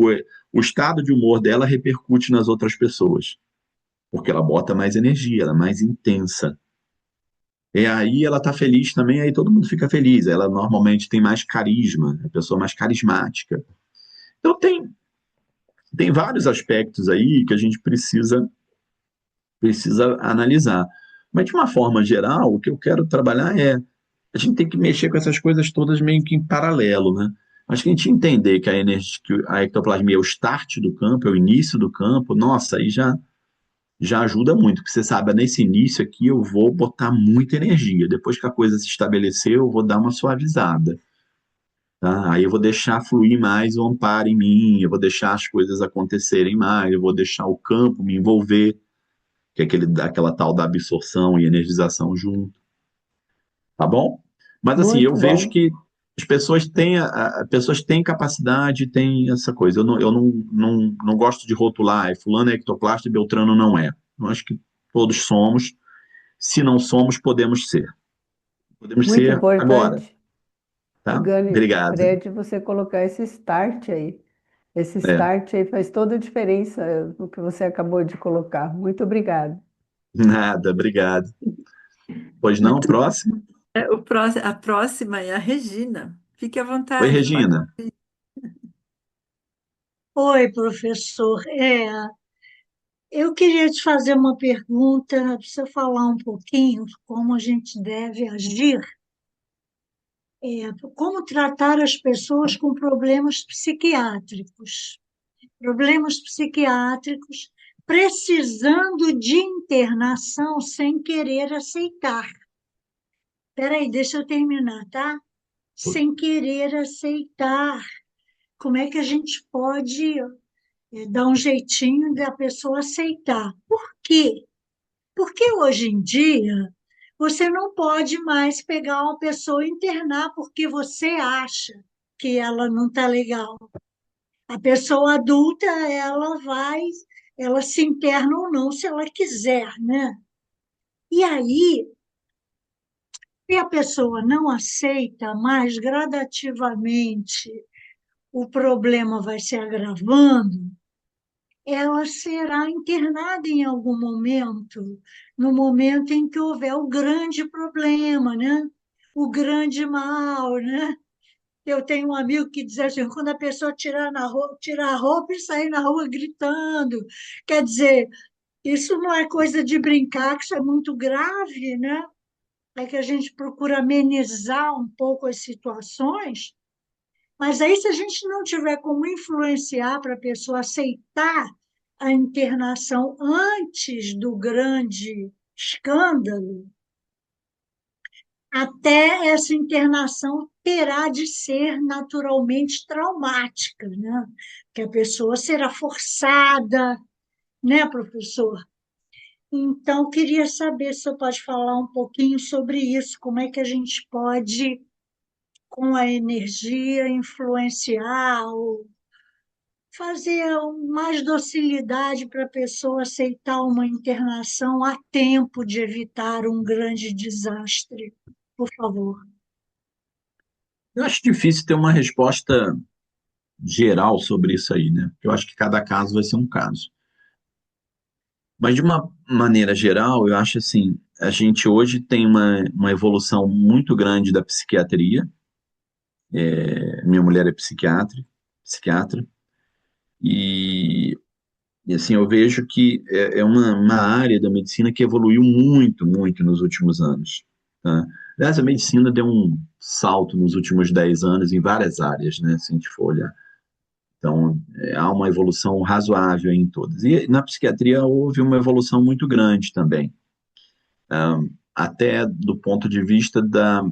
Speaker 2: o estado de humor dela repercute nas outras pessoas, porque ela bota mais energia, ela é mais intensa. E aí ela tá feliz também, aí todo mundo fica feliz. Ela normalmente tem mais carisma, é a pessoa mais carismática. Então tem vários aspectos aí que a gente precisa analisar. Mas de uma forma geral, o que eu quero trabalhar é a gente tem que mexer com essas coisas todas meio que em paralelo, né? Acho que a gente entender que a energia, que a ectoplasmia é o start do campo, é o início do campo, nossa, aí já ajuda muito, porque você sabe, nesse início aqui eu vou botar muita energia. Depois que a coisa se estabeleceu, eu vou dar uma suavizada, tá? Aí eu vou deixar fluir mais o amparo em mim, eu vou deixar as coisas acontecerem mais, eu vou deixar o campo me envolver, que é aquela tal da absorção e energização junto, tá bom? Mas assim, eu
Speaker 5: Muito
Speaker 2: vejo
Speaker 5: bom.
Speaker 2: que as pessoas têm, pessoas têm capacidade, têm essa coisa. Eu não gosto de rotular, fulano é ectoplasta e Beltrano não é. Eu acho que todos somos. Se não somos, podemos ser. Podemos
Speaker 5: Muito
Speaker 2: ser agora,
Speaker 5: importante,
Speaker 2: tá?
Speaker 5: Gane,
Speaker 2: Obrigado.
Speaker 5: Fred, você colocar esse start aí. Esse
Speaker 2: É,
Speaker 5: start aí faz toda a diferença no que você acabou de colocar. Muito obrigada.
Speaker 2: nada, obrigado. Pois não,
Speaker 1: Muito
Speaker 2: próximo.
Speaker 1: A próxima é a Regina. Fique à
Speaker 2: Oi,
Speaker 1: vontade, pode.
Speaker 2: Regina.
Speaker 6: Oi, professor. Eu queria te fazer uma pergunta, para você falar um pouquinho como a gente deve agir, como tratar as pessoas com problemas psiquiátricos. Problemas psiquiátricos precisando de internação sem querer aceitar. Espera aí, deixa eu terminar, tá? Sem querer aceitar. Como é que a gente pode dar um jeitinho da pessoa aceitar? Por quê? Porque hoje em dia você não pode mais pegar uma pessoa e internar porque você acha que ela não está legal. A pessoa adulta, ela se interna ou não se ela quiser, né? E aí, se a pessoa não aceita mais gradativamente, o problema vai se agravando, ela será internada em algum momento, no momento em que houver o grande problema, né? O grande mal, né? Eu tenho um amigo que diz assim, quando a pessoa tirar a roupa e sair na rua gritando, quer dizer, isso não é coisa de brincar, que isso é muito grave, né? É que a gente procura amenizar um pouco as situações, mas aí, se a gente não tiver como influenciar para a pessoa aceitar a internação antes do grande escândalo, até essa internação terá de ser naturalmente traumática, né? Que a pessoa será forçada, né, professor? Então, queria saber se você pode falar um pouquinho sobre isso, como é que a gente pode, com a energia, influenciar ou fazer mais docilidade para a pessoa aceitar uma internação a tempo de evitar um grande desastre. Por favor.
Speaker 2: Eu acho difícil ter uma resposta geral sobre isso aí, né? Eu acho que cada caso vai ser um caso. Mas de uma maneira geral, eu acho assim, a gente hoje tem uma evolução muito grande da psiquiatria. Minha mulher é psiquiatra, e, e assim, eu vejo que é uma área da medicina que evoluiu muito, muito nos últimos anos, tá? Aliás, a medicina deu um salto nos últimos 10 anos em várias áreas, né, se a gente for olhar. Então, há uma evolução razoável em todas. E na psiquiatria houve uma evolução muito grande também, até do ponto de vista da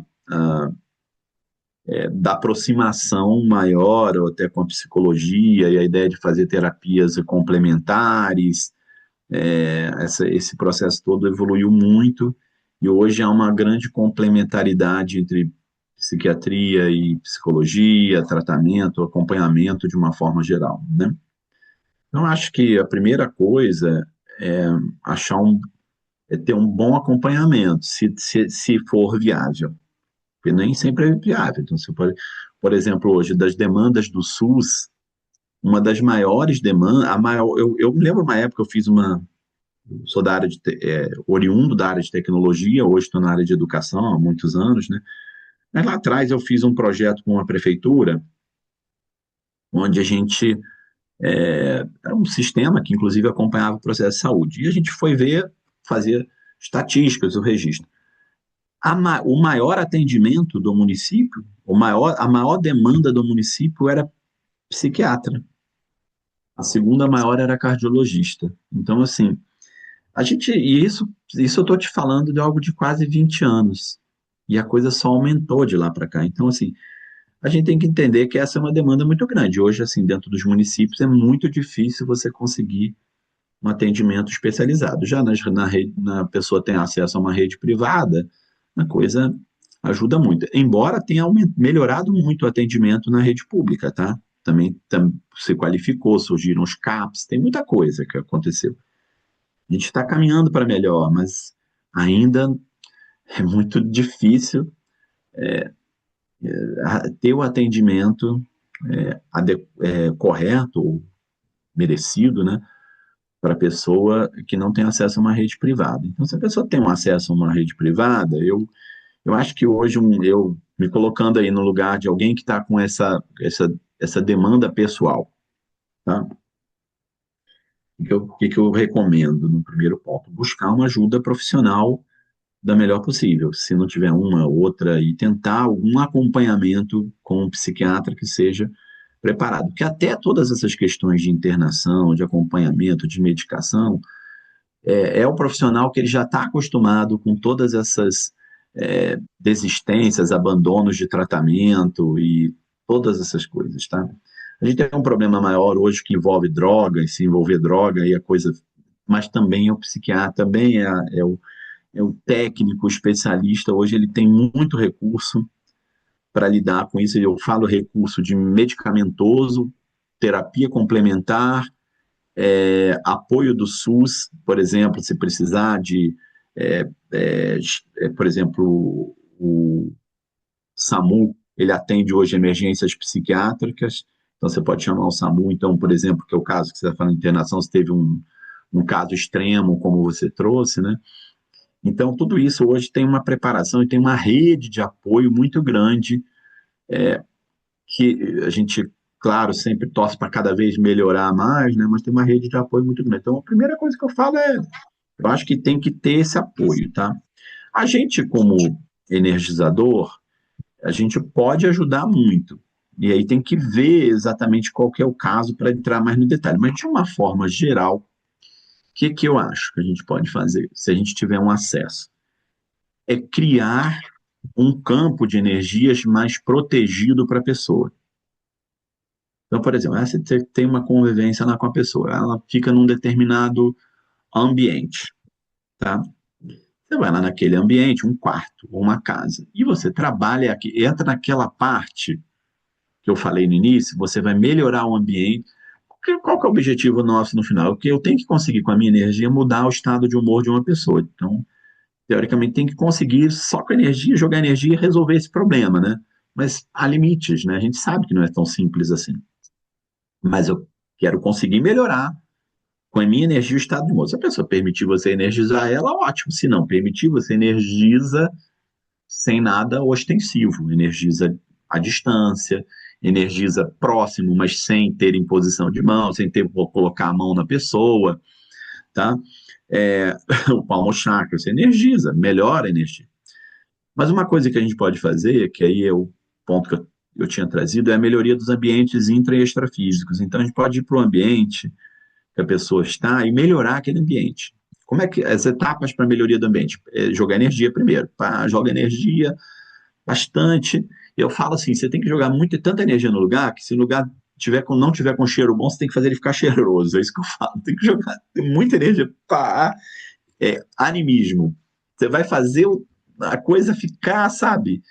Speaker 2: aproximação maior, ou até com a psicologia, e a ideia de fazer terapias complementares, esse processo todo evoluiu muito, e hoje há uma grande complementaridade entre psiquiatria e psicologia, tratamento, acompanhamento de uma forma geral, né? Então, acho que a primeira coisa é achar é ter um bom acompanhamento, se for viável, porque nem sempre é viável. Então, você pode, por exemplo, hoje, das demandas do SUS, uma das maiores demandas, eu me lembro uma época eu fiz sou da área oriundo da área de tecnologia, hoje estou na área de educação há muitos anos, né? Mas lá atrás eu fiz um projeto com a prefeitura, onde a gente era um sistema que inclusive acompanhava o processo de saúde. E a gente foi fazer estatísticas do registro. O maior atendimento do município, a maior demanda do município era psiquiatra. A segunda maior era cardiologista. Então, assim, e isso eu estou te falando de algo de quase 20 anos. E a coisa só aumentou de lá para cá. Então, assim, a gente tem que entender que essa é uma demanda muito grande. Hoje, assim, dentro dos municípios, é muito difícil você conseguir um atendimento especializado. Já na pessoa tem acesso a uma rede privada, a coisa ajuda muito. Embora tenha melhorado muito o atendimento na rede pública, tá? Também se qualificou, surgiram os CAPs, tem muita coisa que aconteceu. A gente está caminhando para melhor, mas ainda é muito difícil ter o atendimento correto, ou merecido, né, para a pessoa que não tem acesso a uma rede privada. Então, se a pessoa tem um acesso a uma rede privada, eu acho que hoje, eu me colocando aí no lugar de alguém que está com essa demanda pessoal, tá? O que eu recomendo no primeiro ponto? Buscar uma ajuda profissional da melhor possível. Se não tiver uma, outra, e tentar algum acompanhamento com um psiquiatra que seja preparado. Porque até todas essas questões de internação, de acompanhamento, de medicação, o profissional que ele já está acostumado com todas essas desistências, abandonos de tratamento e todas essas coisas, tá? A gente tem um problema maior hoje que envolve droga, e se envolver droga, aí a coisa... Mas também é o psiquiatra, também o técnico, o especialista, hoje ele tem muito recurso para lidar com isso. Eu falo recurso de medicamentoso, terapia complementar, apoio do SUS, por exemplo, se precisar de, por exemplo, o SAMU, ele atende hoje emergências psiquiátricas, então você pode chamar o SAMU, então, por exemplo, que é o caso que você está falando de internação, se teve um caso extremo, como você trouxe, né? Então, tudo isso hoje tem uma preparação e tem uma rede de apoio muito grande, que a gente, claro, sempre torce para cada vez melhorar mais, né? Mas tem uma rede de apoio muito grande. Então, a primeira coisa que eu falo eu acho que tem que ter esse apoio, tá? A gente, como energizador, a gente pode ajudar muito. E aí tem que ver exatamente qual que é o caso para entrar mais no detalhe. Mas, de uma forma geral, o que eu acho que a gente pode fazer, se a gente tiver um acesso? É criar um campo de energias mais protegido para a pessoa. Então, por exemplo, você tem uma convivência lá com a pessoa, ela fica num determinado ambiente, tá? Você vai lá naquele ambiente, um quarto ou uma casa, e você trabalha aqui, entra naquela parte que eu falei no início, você vai melhorar o ambiente. Qual que é o objetivo nosso no final? Que eu tenho que conseguir, com a minha energia, mudar o estado de humor de uma pessoa. Então, teoricamente, tem que conseguir, só com energia, jogar energia e resolver esse problema, né? Mas há limites, né? A gente sabe que não é tão simples assim. Mas eu quero conseguir melhorar com a minha energia o estado de humor. Se a pessoa permitir você energizar ela, ótimo. Se não permitir, você energiza sem nada ostensivo. Energiza à distância, energiza próximo, mas sem ter imposição de mão, sem ter colocar a mão na pessoa, tá? O palmo chakra, você energiza, melhora a energia. Mas uma coisa que a gente pode fazer, que aí é o ponto que eu tinha trazido, é a melhoria dos ambientes intra e extrafísicos. Então a gente pode ir para o ambiente que a pessoa está e melhorar aquele ambiente. Como é que as etapas para a melhoria do ambiente? Jogar energia primeiro. Joga energia bastante. Eu falo assim, você tem que jogar tanta energia no lugar, que se o lugar não tiver com cheiro bom, você tem que fazer ele ficar cheiroso. É isso que eu falo. Tem que jogar muita energia. Animismo. Você vai fazer a coisa ficar, sabe?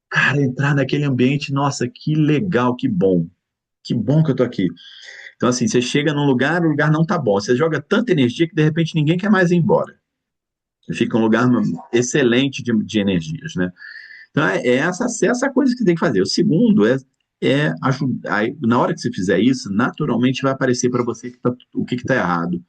Speaker 2: Cara, entrar naquele ambiente, nossa, que legal, que bom. Que bom que eu tô aqui. Então, assim, você chega num lugar, o lugar não tá bom. Você joga tanta energia que, de repente, ninguém quer mais ir embora. Fica um lugar excelente de energias, né? Então, essa coisa que você tem que fazer. O segundo é ajudar. Na hora que você fizer isso, naturalmente vai aparecer para você o que está errado.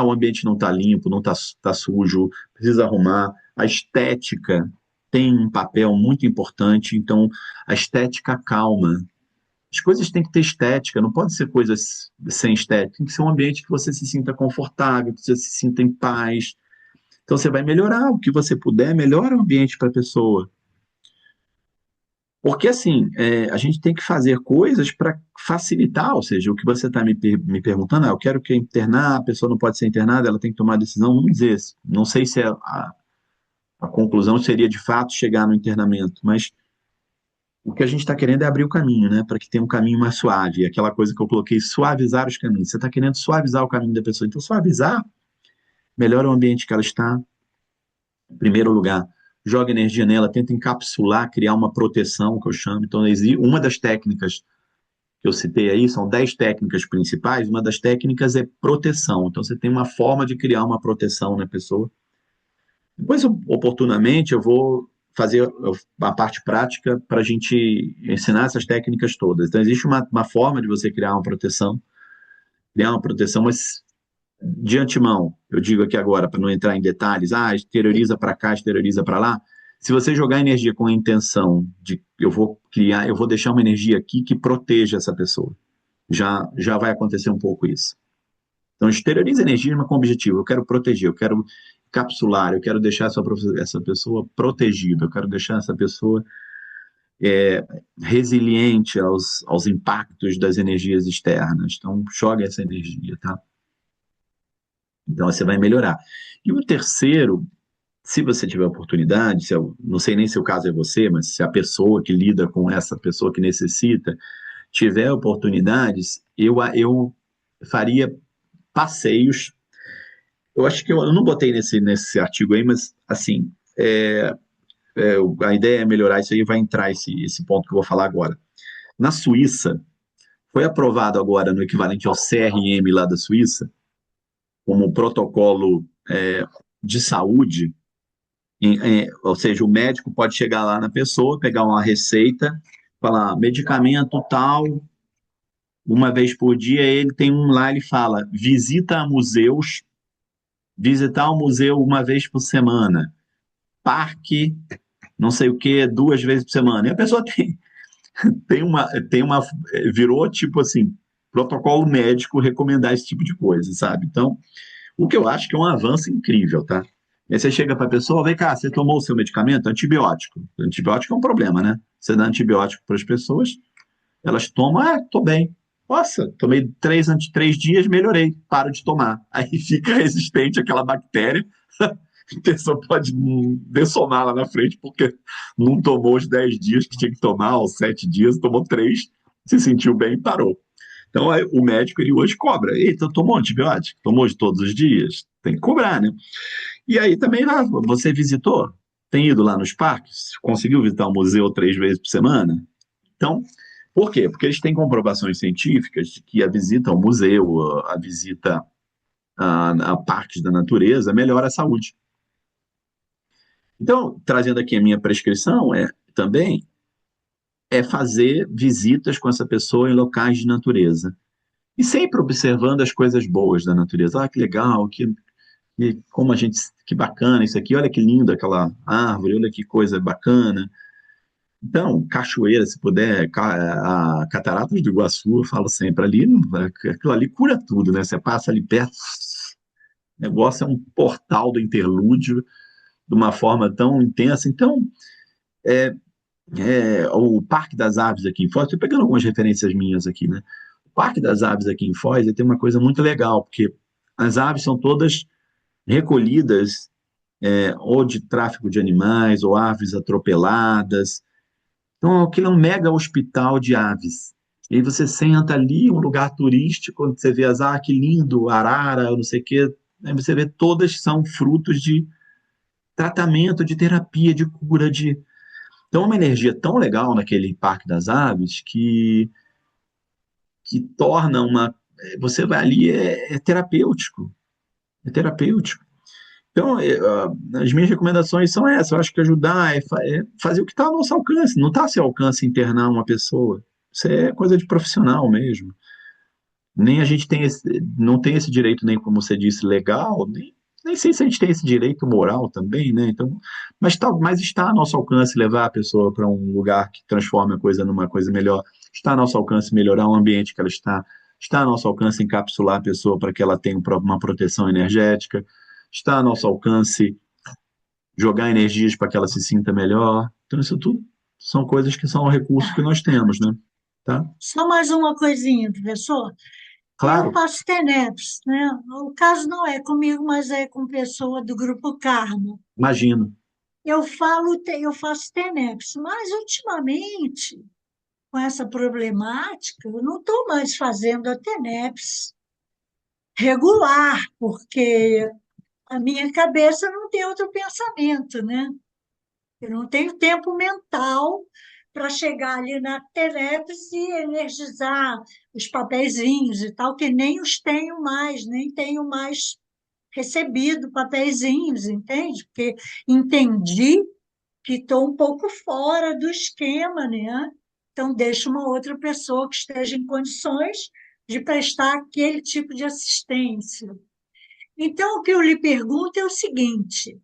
Speaker 2: o ambiente não está limpo, não está sujo, precisa arrumar. A estética tem um papel muito importante, então a estética calma. As coisas têm que ter estética, não pode ser coisas sem estética, tem que ser um ambiente que você se sinta confortável, que você se sinta em paz. Então você vai melhorar o que você puder, melhora o ambiente para a pessoa. Porque, assim, a gente tem que fazer coisas para facilitar, ou seja, o que você está me perguntando, eu quero que internar, a pessoa não pode ser internada, ela tem que tomar decisão, vamos dizer, não sei se a conclusão seria, de fato, chegar no internamento, mas o que a gente está querendo é abrir o caminho, né, para que tenha um caminho mais suave, aquela coisa que eu coloquei, suavizar os caminhos. Você está querendo suavizar o caminho da pessoa, então suavizar melhora o ambiente que ela está, em primeiro lugar, joga energia nela, tenta encapsular, criar uma proteção, que eu chamo. Então, uma das técnicas que eu citei aí, são 10 técnicas principais, uma das técnicas é proteção. Então, você tem uma forma de criar uma proteção na pessoa. Depois, oportunamente, eu vou fazer a parte prática para a gente ensinar essas técnicas todas. Então, existe uma forma de você criar uma proteção, mas de antemão, eu digo aqui agora, para não entrar em detalhes, exterioriza para cá, exterioriza para lá. Se você jogar energia com a intenção de eu vou deixar uma energia aqui que proteja essa pessoa. Já vai acontecer um pouco isso. Então, exterioriza energia, mas com objetivo. Eu quero proteger, eu quero capsular, eu quero deixar essa pessoa protegida, eu quero deixar essa pessoa resiliente aos impactos das energias externas. Então, joga essa energia, tá? Então, você vai melhorar. E o terceiro, se você tiver oportunidade, não sei nem se o caso é você, mas se a pessoa que lida com essa pessoa que necessita tiver oportunidades, eu faria passeios. Eu acho que eu não botei nesse artigo aí, mas assim, a ideia é melhorar isso aí, vai entrar esse ponto que eu vou falar agora. Na Suíça, foi aprovado agora no equivalente ao CRM lá da Suíça, como um protocolo de saúde, ou seja, o médico pode chegar lá na pessoa, pegar uma receita, falar medicamento tal, uma vez por dia, ele tem um lá, ele fala, visita museus, visitar o museu uma vez por semana, parque, não sei o que, 2 vezes por semana. E a pessoa virou tipo assim, protocolo médico recomendar esse tipo de coisa, sabe? Então, o que eu acho que é um avanço incrível, tá? Aí você chega para a pessoa, vem cá, você tomou o seu medicamento? Antibiótico. Antibiótico é um problema, né? Você dá antibiótico para as pessoas, elas tomam, tô bem. Nossa, tomei 3 dias, melhorei, paro de tomar. Aí fica resistente àquela bactéria, a pessoa pode dessomar lá na frente, porque não tomou os 10 dias que tinha que tomar, os 7 dias, tomou 3, se sentiu bem e parou. Então, aí, o médico, ele hoje cobra. Eita, tomou antibiótico? Tomou de todos os dias? Tem que cobrar, né? E aí também, você visitou? Tem ido lá nos parques? Conseguiu visitar o museu 3 vezes por semana? Então, por quê? Porque eles têm comprovações científicas de que a visita ao museu, a visita a parques da natureza, melhora a saúde. Então, trazendo aqui a minha prescrição, também fazer visitas com essa pessoa em locais de natureza. E sempre observando as coisas boas da natureza. Que legal, que bacana isso aqui, olha que lindo aquela árvore, olha que coisa bacana. Então, cachoeira, se puder, a Cataratas do Iguaçu, eu falo sempre, aquilo ali cura tudo, né? Você passa ali perto, o negócio é um portal do interlúdio, de uma forma tão intensa. Então, o Parque das Aves aqui em Foz, estou pegando algumas referências minhas aqui, né? O Parque das Aves aqui em Foz tem uma coisa muito legal, porque as aves são todas recolhidas, ou de tráfico de animais, ou aves atropeladas. Então, aquilo é um mega hospital de aves. E aí você senta ali, um lugar turístico, quando você vê que lindo, arara, não sei o quê, aí você vê todas são frutos de tratamento, de terapia, de cura, Então, uma energia tão legal naquele Parque das Aves que torna você vai ali, é terapêutico. É terapêutico. Então, as minhas recomendações são essas. Eu acho que ajudar é fazer o que está ao nosso alcance. Não está ao seu alcance internar uma pessoa. Isso é coisa de profissional mesmo. Nem a gente tem não tem esse direito, nem como você disse, legal, nem sei se a gente tem esse direito moral também, né? Então, mas está a nosso alcance levar a pessoa para um lugar que transforme a coisa numa coisa melhor, está a nosso alcance melhorar o ambiente que ela está a nosso alcance encapsular a pessoa para que ela tenha uma proteção energética, está a nosso alcance jogar energias para que ela se sinta melhor. Então, isso tudo são coisas que são recursos que nós temos, né? Tá?
Speaker 6: Só mais uma coisinha, professor. Eu
Speaker 2: Claro,
Speaker 6: faço TENEPS, né? O caso não é comigo, mas é com pessoa do grupo Karma.
Speaker 2: imagino.
Speaker 6: Eu faço TENEPS, mas ultimamente, com essa problemática, eu não estou mais fazendo a TENEPS regular, porque a minha cabeça não tem outro pensamento, né? Eu não tenho tempo mental para chegar ali na TENEPS e energizar os papeizinhos e tal, que nem os tenho mais, nem tenho mais recebido papeizinhos, entende? Porque entendi que estou um pouco fora do esquema, né? Então, deixa uma outra pessoa que esteja em condições de prestar aquele tipo de assistência. Então, o que eu lhe pergunto é o seguinte: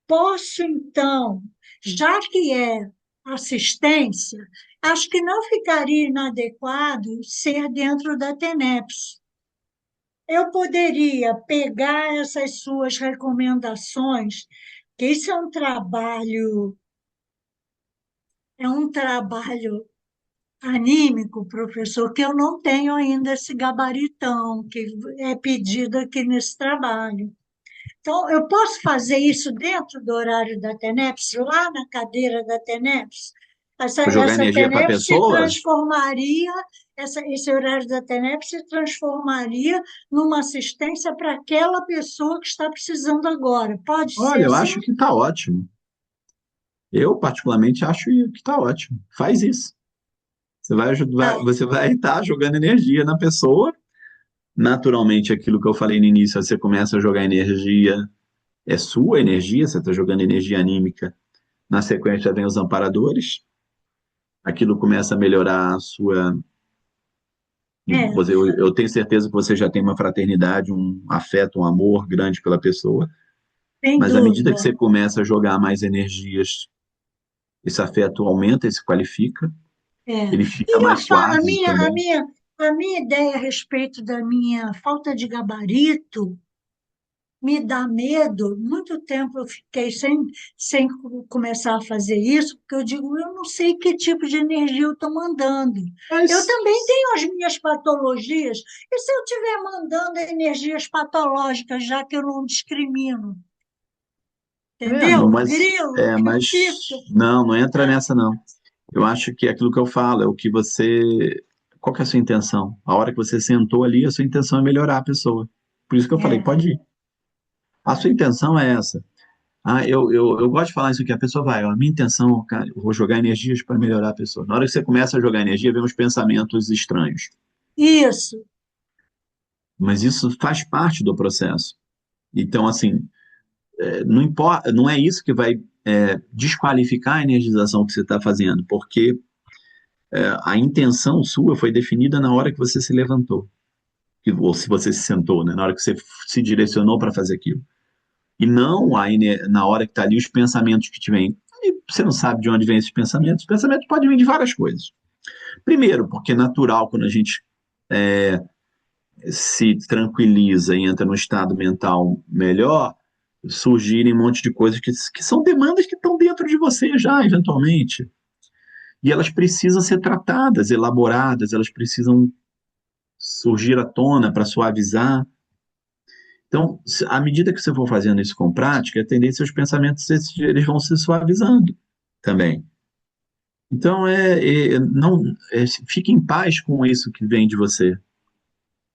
Speaker 6: posso, então, já que é assistência, acho que não ficaria inadequado ser dentro da TENEPS. Eu poderia pegar essas suas recomendações, que isso é um trabalho anímico, professor, que eu não tenho ainda esse gabaritão que é pedido aqui nesse trabalho. Então, eu posso fazer isso dentro do horário da TENEPS, lá na cadeira da TENEPS?
Speaker 2: Jogar
Speaker 6: Essa
Speaker 2: energia para a
Speaker 6: TENEPS se
Speaker 2: pessoa?
Speaker 6: transformaria, esse horário da TENEPS se transformaria numa assistência para aquela pessoa que está precisando agora. Pode ser
Speaker 2: Olha, eu
Speaker 6: assim?
Speaker 2: acho que está ótimo. Eu, particularmente, acho que está ótimo. Faz isso.
Speaker 6: Tá.
Speaker 2: Você vai estar jogando energia na pessoa. Naturalmente, aquilo que eu falei no início, você começa a jogar energia, é sua energia, você está jogando energia anímica. Na sequência, vem os amparadores. Aquilo começa a melhorar a sua.
Speaker 6: É,
Speaker 2: Eu tenho certeza que você já tem uma fraternidade, um afeto, um amor grande pela pessoa.
Speaker 6: sem
Speaker 2: Mas à medida que
Speaker 6: dúvida.
Speaker 2: você começa a jogar mais energias, esse afeto aumenta e se qualifica,
Speaker 6: É.
Speaker 2: ele fica
Speaker 6: E
Speaker 2: mais suave
Speaker 6: a
Speaker 2: também.
Speaker 6: minha, a minha ideia a respeito da minha falta de gabarito me dá medo. Muito tempo eu fiquei sem começar a fazer isso, porque eu digo, eu não sei que tipo de energia eu estou mandando. Eu
Speaker 2: Mas,
Speaker 6: também tenho as minhas patologias, e se eu estiver mandando energias patológicas, já que eu não discrimino?
Speaker 2: não,
Speaker 6: Entendeu? Grilo, que eu
Speaker 2: mas
Speaker 6: fico.
Speaker 2: não entra nessa não. Eu acho que é aquilo que eu falo, é o que você. Qual que é a sua intenção? A hora que você sentou ali, a sua intenção é melhorar a pessoa. Por isso que eu falei,
Speaker 6: É,
Speaker 2: pode ir. A sua intenção é essa. Ah, eu gosto de falar isso aqui, a pessoa vai, ó, a minha intenção, cara, eu vou jogar energias para melhorar a pessoa. Na hora que você começa a jogar energia, vem uns pensamentos estranhos.
Speaker 6: isso.
Speaker 2: Mas isso faz parte do processo. Então, assim, não importa, não é isso que vai desqualificar a energização que você está fazendo, porque a intenção sua foi definida na hora que você se levantou, ou se você se sentou, né, na hora que você se direcionou para fazer aquilo. E não na hora que está ali os pensamentos que te vêm. E você não sabe de onde vêm esses pensamentos. Os pensamentos podem vir de várias coisas. Primeiro, porque é natural quando a gente se tranquiliza e entra num estado mental melhor, surgirem um monte de coisas que são demandas que estão dentro de você já, eventualmente. E elas precisam ser tratadas, elaboradas, elas precisam surgir à tona para suavizar. Então, à medida que você for fazendo isso com prática, a tendência é os pensamentos eles vão se suavizando também. Então, não, fique em paz com isso que vem de você.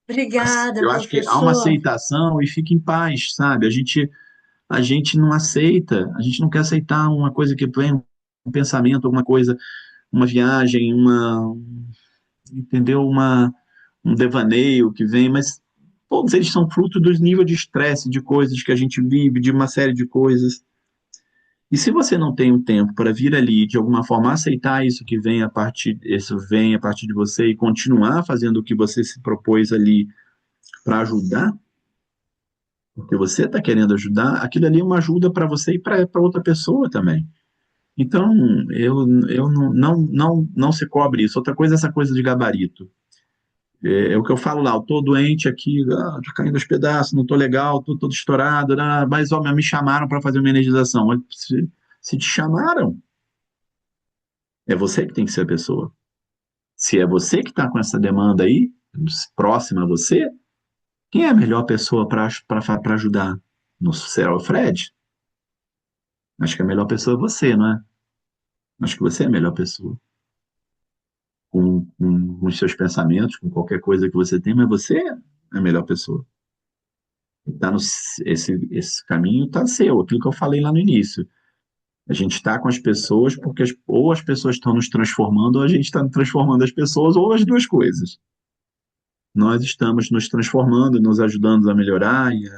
Speaker 6: Obrigada,
Speaker 2: Eu acho que há uma
Speaker 6: professor.
Speaker 2: aceitação e fique em paz, sabe? A gente não aceita, a gente não quer aceitar uma coisa que vem, um pensamento, alguma coisa, uma viagem, entendeu? Um devaneio que vem, mas todos eles são fruto dos níveis de estresse, de coisas que a gente vive, de uma série de coisas. E se você não tem um tempo para vir ali, de alguma forma, aceitar isso vem a partir de você e continuar fazendo o que você se propôs ali para ajudar, porque você está querendo ajudar, aquilo ali é uma ajuda para você e para outra pessoa também. Então, eu não se cobre isso. Outra coisa é essa coisa de gabarito. É o que eu falo lá, eu tô doente aqui, tô caindo aos pedaços, não tô legal, tô todo estourado, mas ó, me chamaram para fazer uma energização. Se te chamaram, é você que tem que ser a pessoa. Se é você que está com essa demanda aí, próxima a você, quem é a melhor pessoa para ajudar? No céu, é o Fred? Acho que a melhor pessoa é você, não é? Acho que você é a melhor pessoa. Com os seus pensamentos, com qualquer coisa que você tem, mas você é a melhor pessoa. Tá no, esse caminho está seu, aquilo que eu falei lá no início. A gente está com as pessoas porque ou as pessoas estão nos transformando, ou a gente está transformando as pessoas, ou as duas coisas. Nós estamos nos transformando, nos ajudando a melhorar e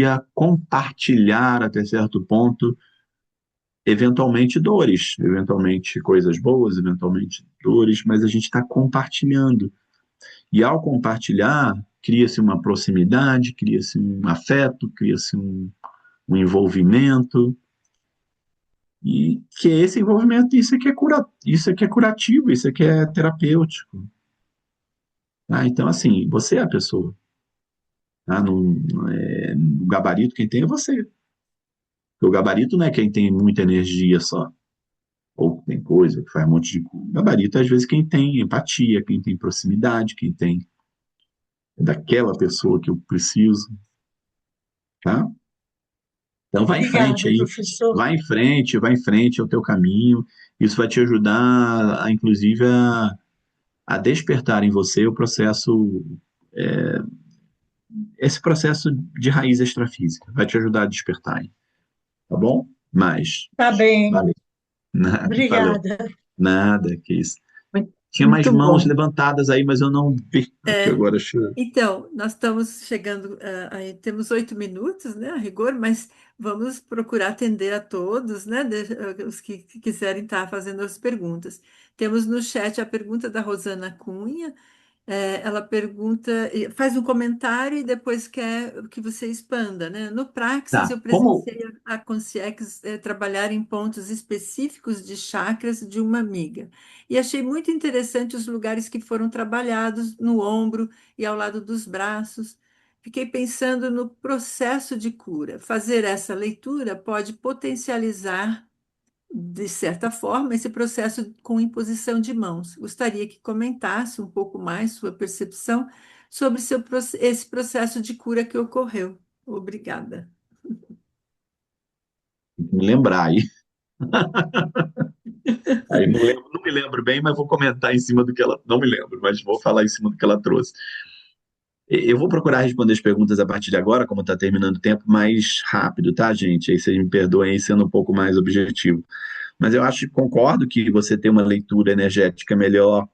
Speaker 2: a compartilhar até certo ponto, eventualmente coisas boas, eventualmente dores, mas a gente está compartilhando. E ao compartilhar, cria-se uma proximidade, cria-se um afeto, cria-se um envolvimento, e que esse envolvimento, isso é que é curativo, isso é que é terapêutico. Tá? Então, assim, você é a pessoa. Tá? No gabarito, quem tem é você. Porque o gabarito não é quem tem muita energia só, ou tem coisa que faz um monte de coisa. O gabarito é, às vezes, quem tem empatia, quem tem proximidade, quem tem daquela pessoa que eu preciso, tá? Então vai em frente
Speaker 6: Obrigada,
Speaker 2: aí,
Speaker 6: professor.
Speaker 2: vai em frente, é o teu caminho. Isso vai te ajudar, inclusive, a despertar em você esse processo de raiz extrafísica. Vai te ajudar a despertar, aí, tá bom? Mas,
Speaker 6: Tá bem.
Speaker 2: valeu. Nada, valeu.
Speaker 6: Obrigada.
Speaker 2: Nada, que isso. Mas tinha mais
Speaker 1: Muito
Speaker 2: mãos
Speaker 1: bom.
Speaker 2: levantadas aí, mas eu não vi aqui
Speaker 1: É,
Speaker 2: agora. Deixa eu...
Speaker 1: então, nós estamos chegando, aí temos 8 minutos, né, a rigor, mas vamos procurar atender a todos, né, os que quiserem estar fazendo as perguntas. Temos no chat a pergunta da Rosana Cunha. Ela pergunta, faz um comentário e depois quer que você expanda, né? No Praxis,
Speaker 2: Tá,
Speaker 1: eu
Speaker 2: como...
Speaker 1: presenciei a Consciex trabalhar em pontos específicos de chakras de uma amiga. E achei muito interessante os lugares que foram trabalhados no ombro e ao lado dos braços. Fiquei pensando no processo de cura. Fazer essa leitura pode potencializar de certa forma, esse processo com imposição de mãos. Gostaria que comentasse um pouco mais sua percepção sobre esse processo de cura que ocorreu. Obrigada.
Speaker 2: Me lembrar aí. Aí não me lembro bem, mas vou comentar em cima do que ela. Não me lembro, mas vou falar em cima do que ela trouxe. Eu vou procurar responder as perguntas a partir de agora, como está terminando o tempo, mais rápido, tá, gente? Aí vocês me perdoem aí sendo um pouco mais objetivo. Mas eu acho que concordo que você ter uma leitura energética melhor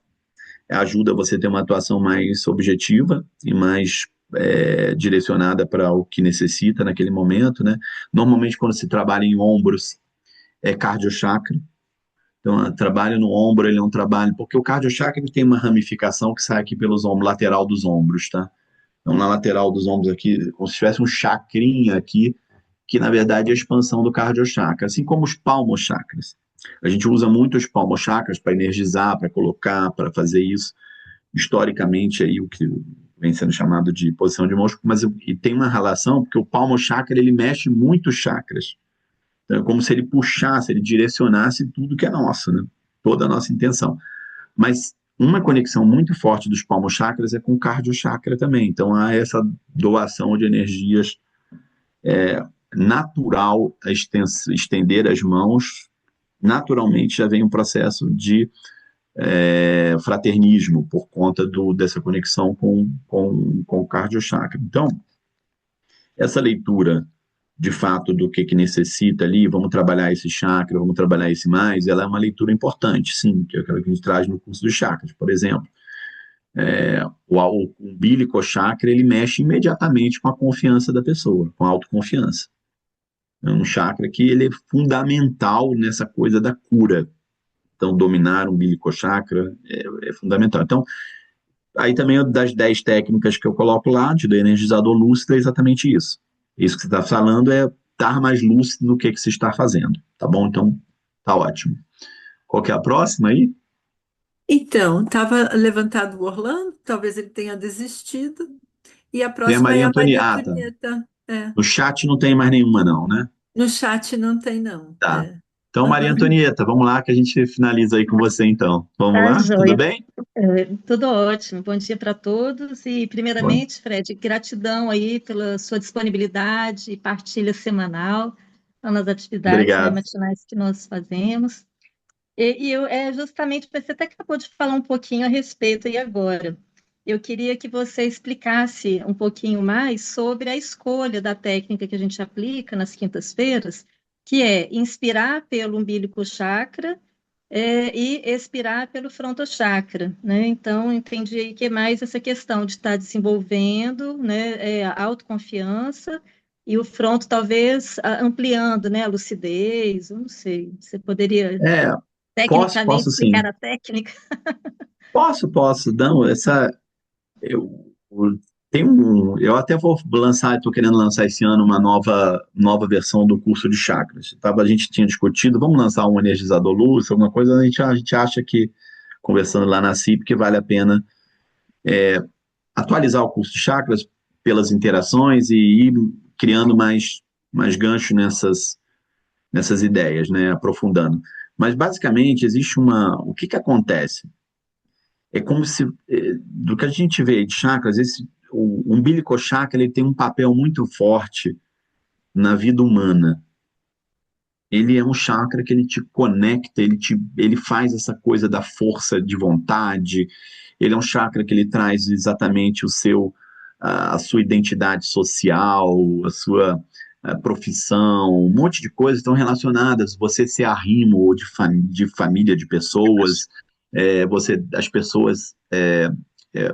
Speaker 2: ajuda você a ter uma atuação mais objetiva e mais direcionada para o que necessita naquele momento, né? Normalmente, quando se trabalha em ombros, é cardiochakra. Então, o trabalho no ombro, ele é um trabalho, porque o cardiochakra ele tem uma ramificação que sai aqui pelos ombros, lateral dos ombros, tá? Então, na lateral dos ombros aqui, como se tivesse um chakrinha aqui, que na verdade é a expansão do cardiochakra, assim como os palmochakras. A gente usa muito os palmochakras para energizar, para colocar, para fazer isso. Historicamente, aí, o que vem sendo chamado de posição de mãos, mas e tem uma relação, porque o palmochakra ele mexe muito os chakras. Então, é como se ele puxasse, ele direcionasse tudo que é nosso, né? Toda a nossa intenção. Mas uma conexão muito forte dos palmochakras é com o cardiochakra também. Então, há essa doação de energias natural a estender as mãos, naturalmente já vem um processo de fraternismo por conta dessa conexão com o cardiochakra. Então, essa leitura de fato do que necessita ali, vamos trabalhar esse chakra, vamos trabalhar esse mais, ela é uma leitura importante, sim, que é aquela que a gente traz no curso dos chakras, por exemplo. O umbilical chakra, ele mexe imediatamente com a confiança da pessoa, com a autoconfiança. É um chakra que ele é fundamental nessa coisa da cura. Então, dominar o umbilical chakra é fundamental. Então, aí também das 10 técnicas que eu coloco lá, do energizador lúcido, é exatamente isso. Isso que você está falando é estar mais lúcido no que você está fazendo, tá bom? Então, tá ótimo. Qual que é a próxima aí?
Speaker 1: Então, estava levantado o Orlando, talvez ele tenha desistido. E a
Speaker 2: Tem a
Speaker 1: próxima é
Speaker 2: Maria
Speaker 1: a Maria
Speaker 2: Antonieta. Tá.
Speaker 1: Antonieta. É.
Speaker 2: No chat não tem mais nenhuma, não, né?
Speaker 1: No chat não tem, não.
Speaker 2: Tá.
Speaker 1: É.
Speaker 2: Então, Maria Antonieta, vamos lá que a gente finaliza aí com você, então. Vamos
Speaker 7: Tá,
Speaker 2: lá? Tudo
Speaker 7: joia.
Speaker 2: bem?
Speaker 7: Tudo ótimo. Bom dia para todos. E,
Speaker 2: Bom,
Speaker 7: primeiramente, Fred, gratidão aí pela sua disponibilidade e partilha semanal nas atividades, né,
Speaker 2: obrigado.
Speaker 7: matinais que nós fazemos. Justamente, você até acabou de falar um pouquinho a respeito aí agora. Eu queria que você explicasse um pouquinho mais sobre a escolha da técnica que a gente aplica nas quintas-feiras, que é inspirar pelo umbilical chakra e expirar pelo frontochakra, né? Então, entendi aí que é mais essa questão de estar desenvolvendo, né, a autoconfiança e o fronto talvez ampliando, né, a lucidez, eu não sei, você poderia
Speaker 2: É, posso
Speaker 7: tecnicamente
Speaker 2: sim.
Speaker 7: explicar a técnica?
Speaker 2: Posso. Não, eu, eu eu até vou lançar, estou querendo lançar esse ano uma nova versão do curso de chakras. A gente tinha discutido, vamos lançar um energizador luz, alguma coisa, a gente acha que, conversando lá na CIP, que vale a pena atualizar o curso de chakras pelas interações e ir criando mais gancho nessas ideias, né, aprofundando. Mas, basicamente, existe o que acontece? É como se, do que a gente vê de chakras, o umbilical chakra ele tem um papel muito forte na vida humana. Ele é um chakra que ele te conecta, ele faz essa coisa da força de vontade, ele é um chakra que ele traz exatamente a sua identidade social, a sua profissão, um monte de coisas estão relacionadas, você ser arrimo ou de família de pessoas, as pessoas,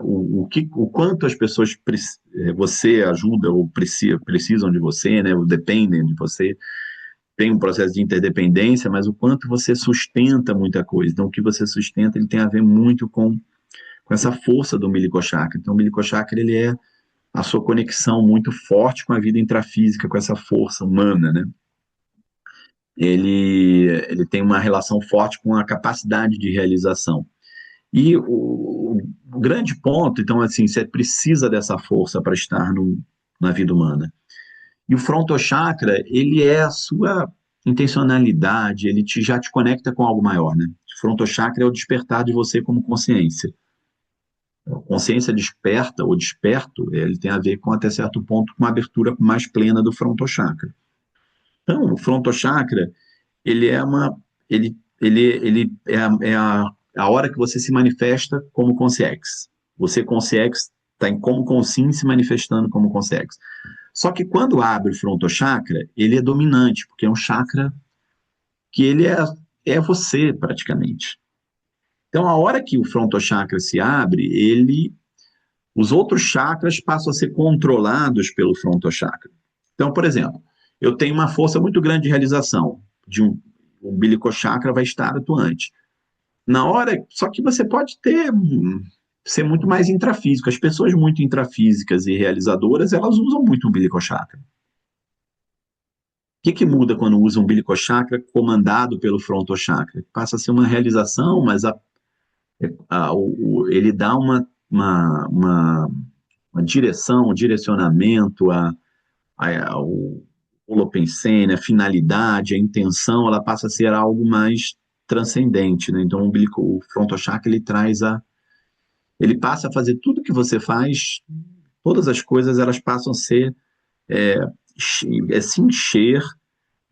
Speaker 2: o quanto as pessoas você ajuda ou precisam de você, né, ou dependem de você, tem um processo de interdependência, mas o quanto você sustenta muita coisa. Então, o que você sustenta, ele tem a ver muito com essa força do umbilical chakra. Então, o umbilical chakra, ele é a sua conexão muito forte com a vida intrafísica, com essa força humana, né? Ele tem uma relação forte com a capacidade de realização. E o grande ponto, então, assim, você precisa dessa força para estar na vida humana. E o frontochakra, ele é a sua intencionalidade, já te conecta com algo maior, né? O frontochakra é o despertar de você como consciência. A consciência desperta ou desperto, ele tem a ver com, até certo ponto, com uma abertura mais plena do frontochakra. Então, o frontochakra, ele é uma, ele é a hora que você se manifesta como consciex. Você consciex está em como consciência se manifestando como consciex. Só que quando abre o frontochakra, ele é dominante, porque é um chakra que ele é você, praticamente. Então, a hora que o frontochakra se abre, os outros chakras passam a ser controlados pelo frontochakra. Então, por exemplo, eu tenho uma força muito grande de realização, o umbilical chakra vai estar atuante. Só que você pode ser muito mais intrafísico. As pessoas muito intrafísicas e realizadoras, elas usam muito o umbilical chakra. O que muda quando usa um umbilical chakra comandado pelo frontochakra? Passa a ser uma realização, mas ele dá uma direção, um direcionamento, o holopensene, a finalidade, a intenção, ela passa a ser algo mais transcendente, né? Então, o frontochakra, ele passa a fazer tudo que você faz, todas as coisas, elas passam a se encher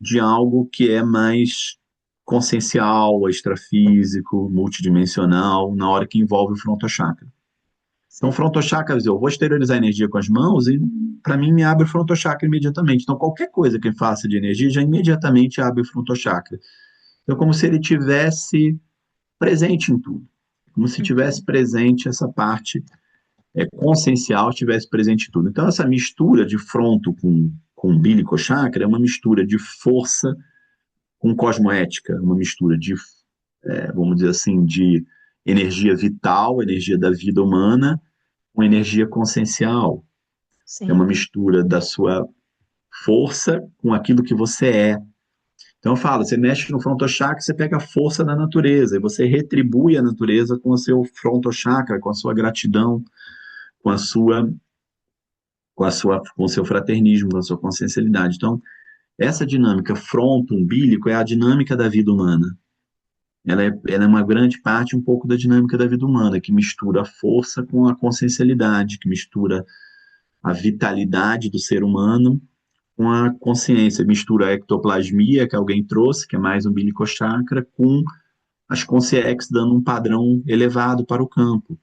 Speaker 2: de algo que é mais consciencial, extrafísico, multidimensional, na hora que envolve o frontochakra. Então, o frontochakra, eu vou exteriorizar a energia com as mãos e, para mim, me abre o frontochakra imediatamente. Então, qualquer coisa que eu faça de energia já imediatamente abre o frontochakra. Então, como se ele tivesse presente em tudo. Como se tivesse presente essa parte consciencial, tivesse presente em tudo. Então, essa mistura de fronto com com o umbilical chakra é uma mistura de força com cosmoética, uma mistura de, vamos dizer assim, de energia vital, energia da vida humana, com energia consciencial. É uma
Speaker 7: Sim.
Speaker 2: mistura da sua força com aquilo que você é. Então eu falo, você mexe no frontochakra, você pega a força da natureza, e você retribui a natureza com o seu frontochakra, com a sua gratidão, com a sua, com o seu fraternismo, com a sua consciencialidade. Então, essa dinâmica fronto-umbilico é a dinâmica da vida humana. Ela é uma grande parte, um pouco da dinâmica da vida humana, que mistura a força com a consciencialidade, que mistura a vitalidade do ser humano com a consciência, mistura a ectoplasmia que alguém trouxe, que é mais umbilicochakra, com as consciex dando um padrão elevado para o campo.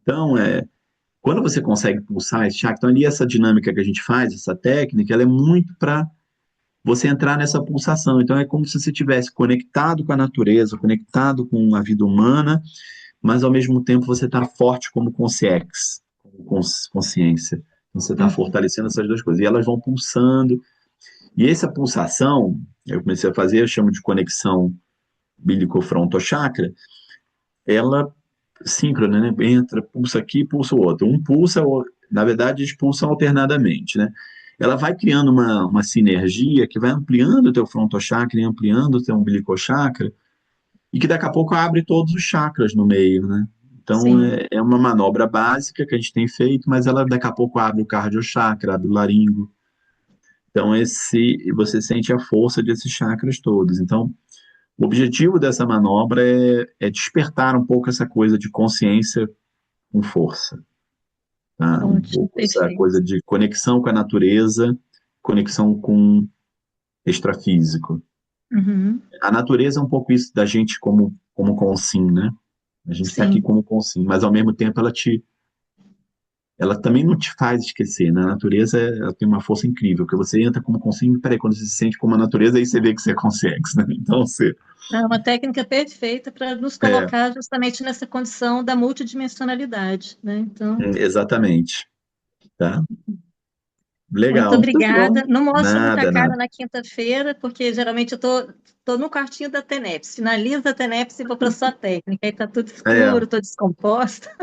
Speaker 2: Então, quando você consegue pulsar esse chakra, então ali essa dinâmica que a gente faz, essa técnica, ela é muito para você entrar nessa pulsação. Então é como se você estivesse conectado com a natureza, conectado com a vida humana, mas ao mesmo tempo você está forte como consciex, como consciência. Então, você está
Speaker 7: Uhum.
Speaker 2: fortalecendo essas duas coisas. E elas vão pulsando. E essa pulsação, eu comecei a fazer, eu chamo de conexão bílico-frontochakra, ela síncrona, né? Entra, pulsa aqui, pulsa o outro. Um pulsa, na verdade, eles pulsam alternadamente, né? Ela vai criando uma sinergia que vai ampliando o teu frontochakra e ampliando o teu umbilicochakra, e que daqui a pouco abre todos os chakras no meio, né? Então
Speaker 7: Sim.
Speaker 2: é uma manobra básica que a gente tem feito, mas ela daqui a pouco abre o cardiochakra, abre o laringo. Então você sente a força desses chakras todos. Então o objetivo dessa manobra é despertar um pouco essa coisa de consciência com força, tá? Um
Speaker 7: Ótimo,
Speaker 2: pouco essa
Speaker 7: perfeito.
Speaker 2: coisa de conexão com a natureza, conexão com extrafísico.
Speaker 7: Uhum.
Speaker 2: A natureza é um pouco isso da gente como consim, né? A gente está aqui
Speaker 7: Sim.
Speaker 2: como consim, mas ao mesmo tempo ela também não te faz esquecer, né? A natureza ela tem uma força incrível, que você entra como consim, peraí, quando você se sente como a natureza, aí você vê que você consegue, né? Então você,
Speaker 7: É uma técnica perfeita para nos
Speaker 2: é,
Speaker 7: colocar justamente nessa condição da multidimensionalidade, né? Então,
Speaker 2: exatamente, tá?
Speaker 7: muito
Speaker 2: Legal, muito bom.
Speaker 7: obrigada. Não mostra muita
Speaker 2: Nada,
Speaker 7: cara
Speaker 2: nada.
Speaker 7: na quinta-feira, porque geralmente eu tô no quartinho da TENEPS. Finaliza a TENEPS e vou para a sua técnica. Aí tá tudo
Speaker 2: É,
Speaker 7: escuro, tô descomposta,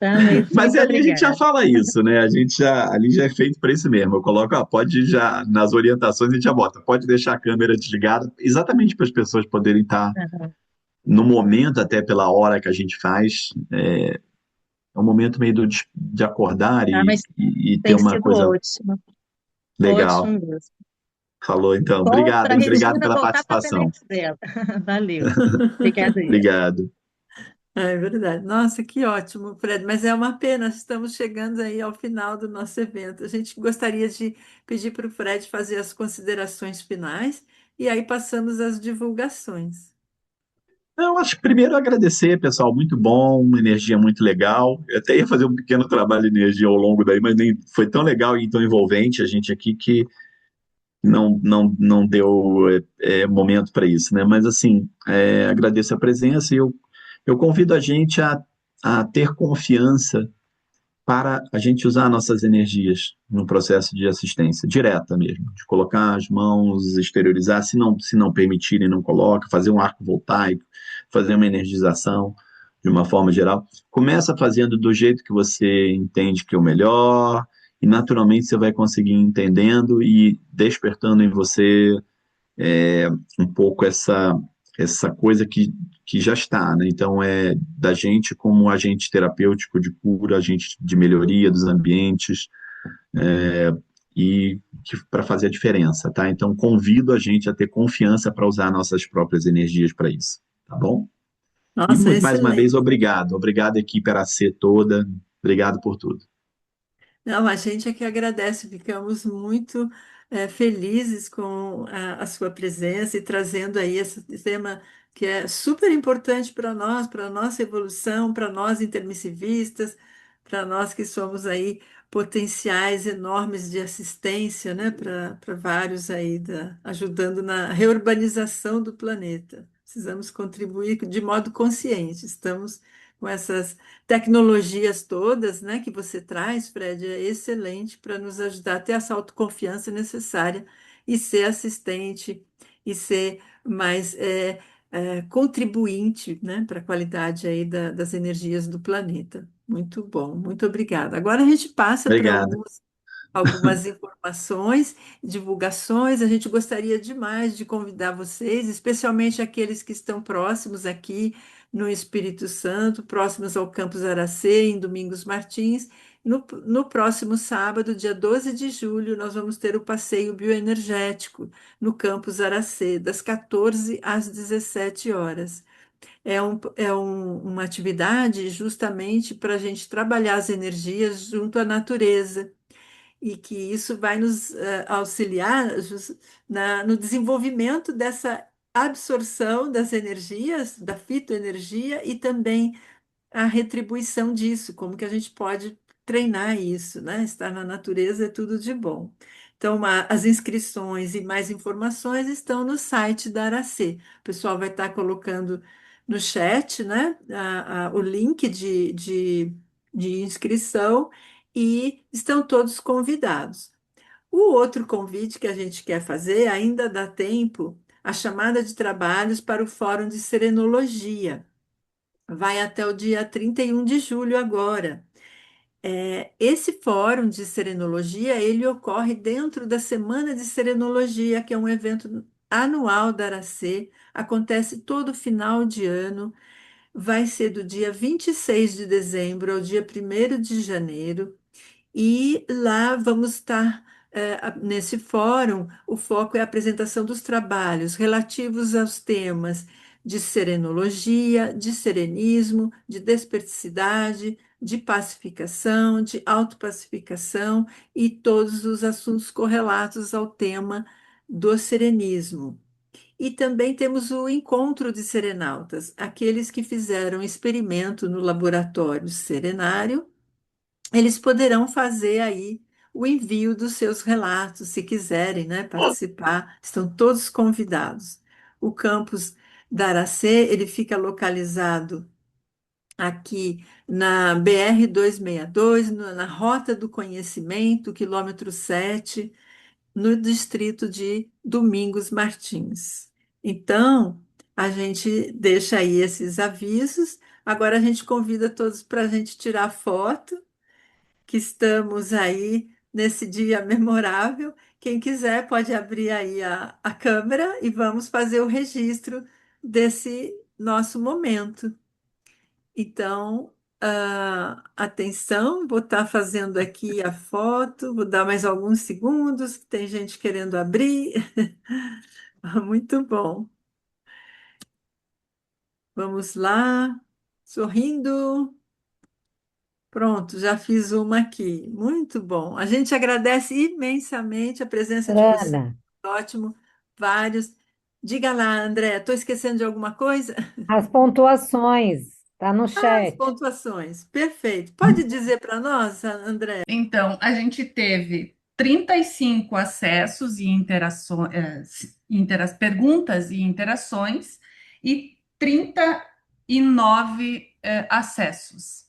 Speaker 7: tá? Mas
Speaker 2: mas
Speaker 7: muito
Speaker 2: ali a gente já
Speaker 7: obrigada.
Speaker 2: fala isso, né? Ali já é feito para isso mesmo. Eu coloco, pode já, nas orientações a gente já bota, pode deixar a câmera desligada, exatamente para as pessoas poderem estar
Speaker 7: Aham.
Speaker 2: no momento, até pela hora que a gente faz, é um momento meio de acordar
Speaker 7: Tá, mas
Speaker 2: e ter
Speaker 7: tem
Speaker 2: uma
Speaker 7: sido
Speaker 2: coisa
Speaker 7: ótimo,
Speaker 2: legal.
Speaker 7: ótimo mesmo.
Speaker 2: Falou então.
Speaker 7: Bom
Speaker 2: Obrigado,
Speaker 7: para a
Speaker 2: hein? Obrigado
Speaker 7: Regina
Speaker 2: pela
Speaker 7: voltar para a
Speaker 2: participação.
Speaker 7: TENEPS dela. Valeu. Obrigada aí.
Speaker 2: Obrigado.
Speaker 1: É verdade. Nossa, que ótimo, Fred. Mas é uma pena, estamos chegando aí ao final do nosso evento. A gente gostaria de pedir para o Fred fazer as considerações finais e aí passamos às divulgações.
Speaker 2: Eu acho que primeiro agradecer, pessoal, muito bom, uma energia muito legal. Eu até ia fazer um pequeno trabalho de energia ao longo daí, mas nem foi tão legal e tão envolvente a gente aqui que não deu momento para isso, né? Mas assim, agradeço a presença e eu convido a gente a ter confiança para a gente usar nossas energias no processo de assistência direta mesmo, de colocar as mãos, exteriorizar, se não permitirem, não coloca, fazer um arco voltaico, fazer uma energização de uma forma geral. Começa fazendo do jeito que você entende que é o melhor, e naturalmente você vai conseguir entendendo e despertando em você um pouco essa coisa que já está, né? Então, é da gente como agente terapêutico de cura, agente de melhoria dos ambientes, e para fazer a diferença, tá? Então, convido a gente a ter confiança para usar nossas próprias energias para isso, tá bom? E
Speaker 1: Nossa,
Speaker 2: muito mais uma vez,
Speaker 1: excelente.
Speaker 2: obrigado. Obrigado, equipe Aracê toda. Obrigado por tudo.
Speaker 1: Não, a gente é que agradece, ficamos muito felizes com a sua presença e trazendo aí esse tema que é super importante para nós, para a nossa evolução, para nós intermissivistas, para nós que somos aí potenciais enormes de assistência, né, para vários aí, ajudando na reurbanização do planeta. Precisamos contribuir de modo consciente, estamos com essas tecnologias todas, né, que você traz, Fred, é excelente para nos ajudar a ter essa autoconfiança necessária e ser assistente e ser mais contribuinte, né, para a qualidade aí das energias do planeta. Muito bom, muito obrigada. Agora a gente passa para
Speaker 2: Obrigado.
Speaker 1: algumas informações, divulgações. A gente gostaria demais de convidar vocês, especialmente aqueles que estão próximos aqui no Espírito Santo, próximos ao Campus Aracê, em Domingos Martins. No próximo sábado, dia 12 de julho, nós vamos ter o passeio bioenergético no Campus Aracê, das 14 às 17 horas. Uma atividade justamente para a gente trabalhar as energias junto à natureza e que isso vai nos auxiliar no desenvolvimento dessa absorção das energias, da fitoenergia e também a retribuição disso, como que a gente pode treinar isso, né? Estar na natureza é tudo de bom. Então, as inscrições e mais informações estão no site da Aracê. O pessoal vai estar colocando no chat, né, o link de inscrição e estão todos convidados. O outro convite que a gente quer fazer, ainda dá tempo, a chamada de trabalhos para o Fórum de Serenologia. Vai até o dia 31 de julho agora. Esse fórum de serenologia, ele ocorre dentro da Semana de Serenologia, que é um evento anual da Aracê, acontece todo final de ano, vai ser do dia 26 de dezembro ao dia 1º de janeiro, e lá vamos estar, nesse fórum, o foco é a apresentação dos trabalhos relativos aos temas de serenologia, de serenismo, de desperticidade, de pacificação, de autopacificação e todos os assuntos correlatos ao tema do serenismo. E também temos o encontro de serenautas, aqueles que fizeram experimento no laboratório serenário, eles poderão fazer aí o envio dos seus relatos, se quiserem, né, participar, estão todos convidados. O campus da Aracê, ele fica localizado aqui na BR-262, na Rota do Conhecimento, quilômetro 7, no distrito de Domingos Martins. Então, a gente deixa aí esses avisos. Agora a gente convida todos para a gente tirar foto que estamos aí nesse dia memorável. Quem quiser pode abrir aí a câmera e vamos fazer o registro desse nosso momento. Então, atenção, vou estar fazendo aqui a foto, vou dar mais alguns segundos, que tem gente querendo abrir. Muito bom. Vamos lá, sorrindo. Pronto, já fiz uma aqui. Muito bom. A gente agradece imensamente a presença de vocês.
Speaker 8: Ana,
Speaker 1: Ótimo, vários. Diga lá, André, estou esquecendo de alguma coisa?
Speaker 8: as pontuações, tá no
Speaker 1: As
Speaker 8: chat.
Speaker 1: pontuações. Perfeito. Pode dizer para nós, André?
Speaker 9: Então, a gente teve 35 acessos e perguntas e interações e 39 acessos.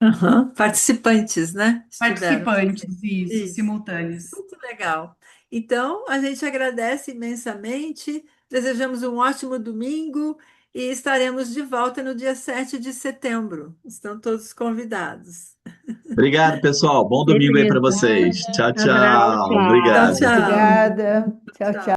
Speaker 1: Aham, participantes, né? Estiveram.
Speaker 9: Participantes, isso,
Speaker 1: Isso.
Speaker 9: simultâneos.
Speaker 1: Muito legal. Então, a gente agradece imensamente, desejamos um ótimo domingo e estaremos de volta no dia 7 de setembro. Estão todos convidados.
Speaker 2: Obrigado, pessoal. Bom domingo aí para
Speaker 8: Beleza.
Speaker 2: vocês. Tchau,
Speaker 8: Abraço,
Speaker 2: tchau.
Speaker 8: tchau.
Speaker 1: Tchau,
Speaker 2: Obrigado.
Speaker 1: tchau.
Speaker 5: Obrigada. Tchau,
Speaker 1: Tchau.
Speaker 5: tchau.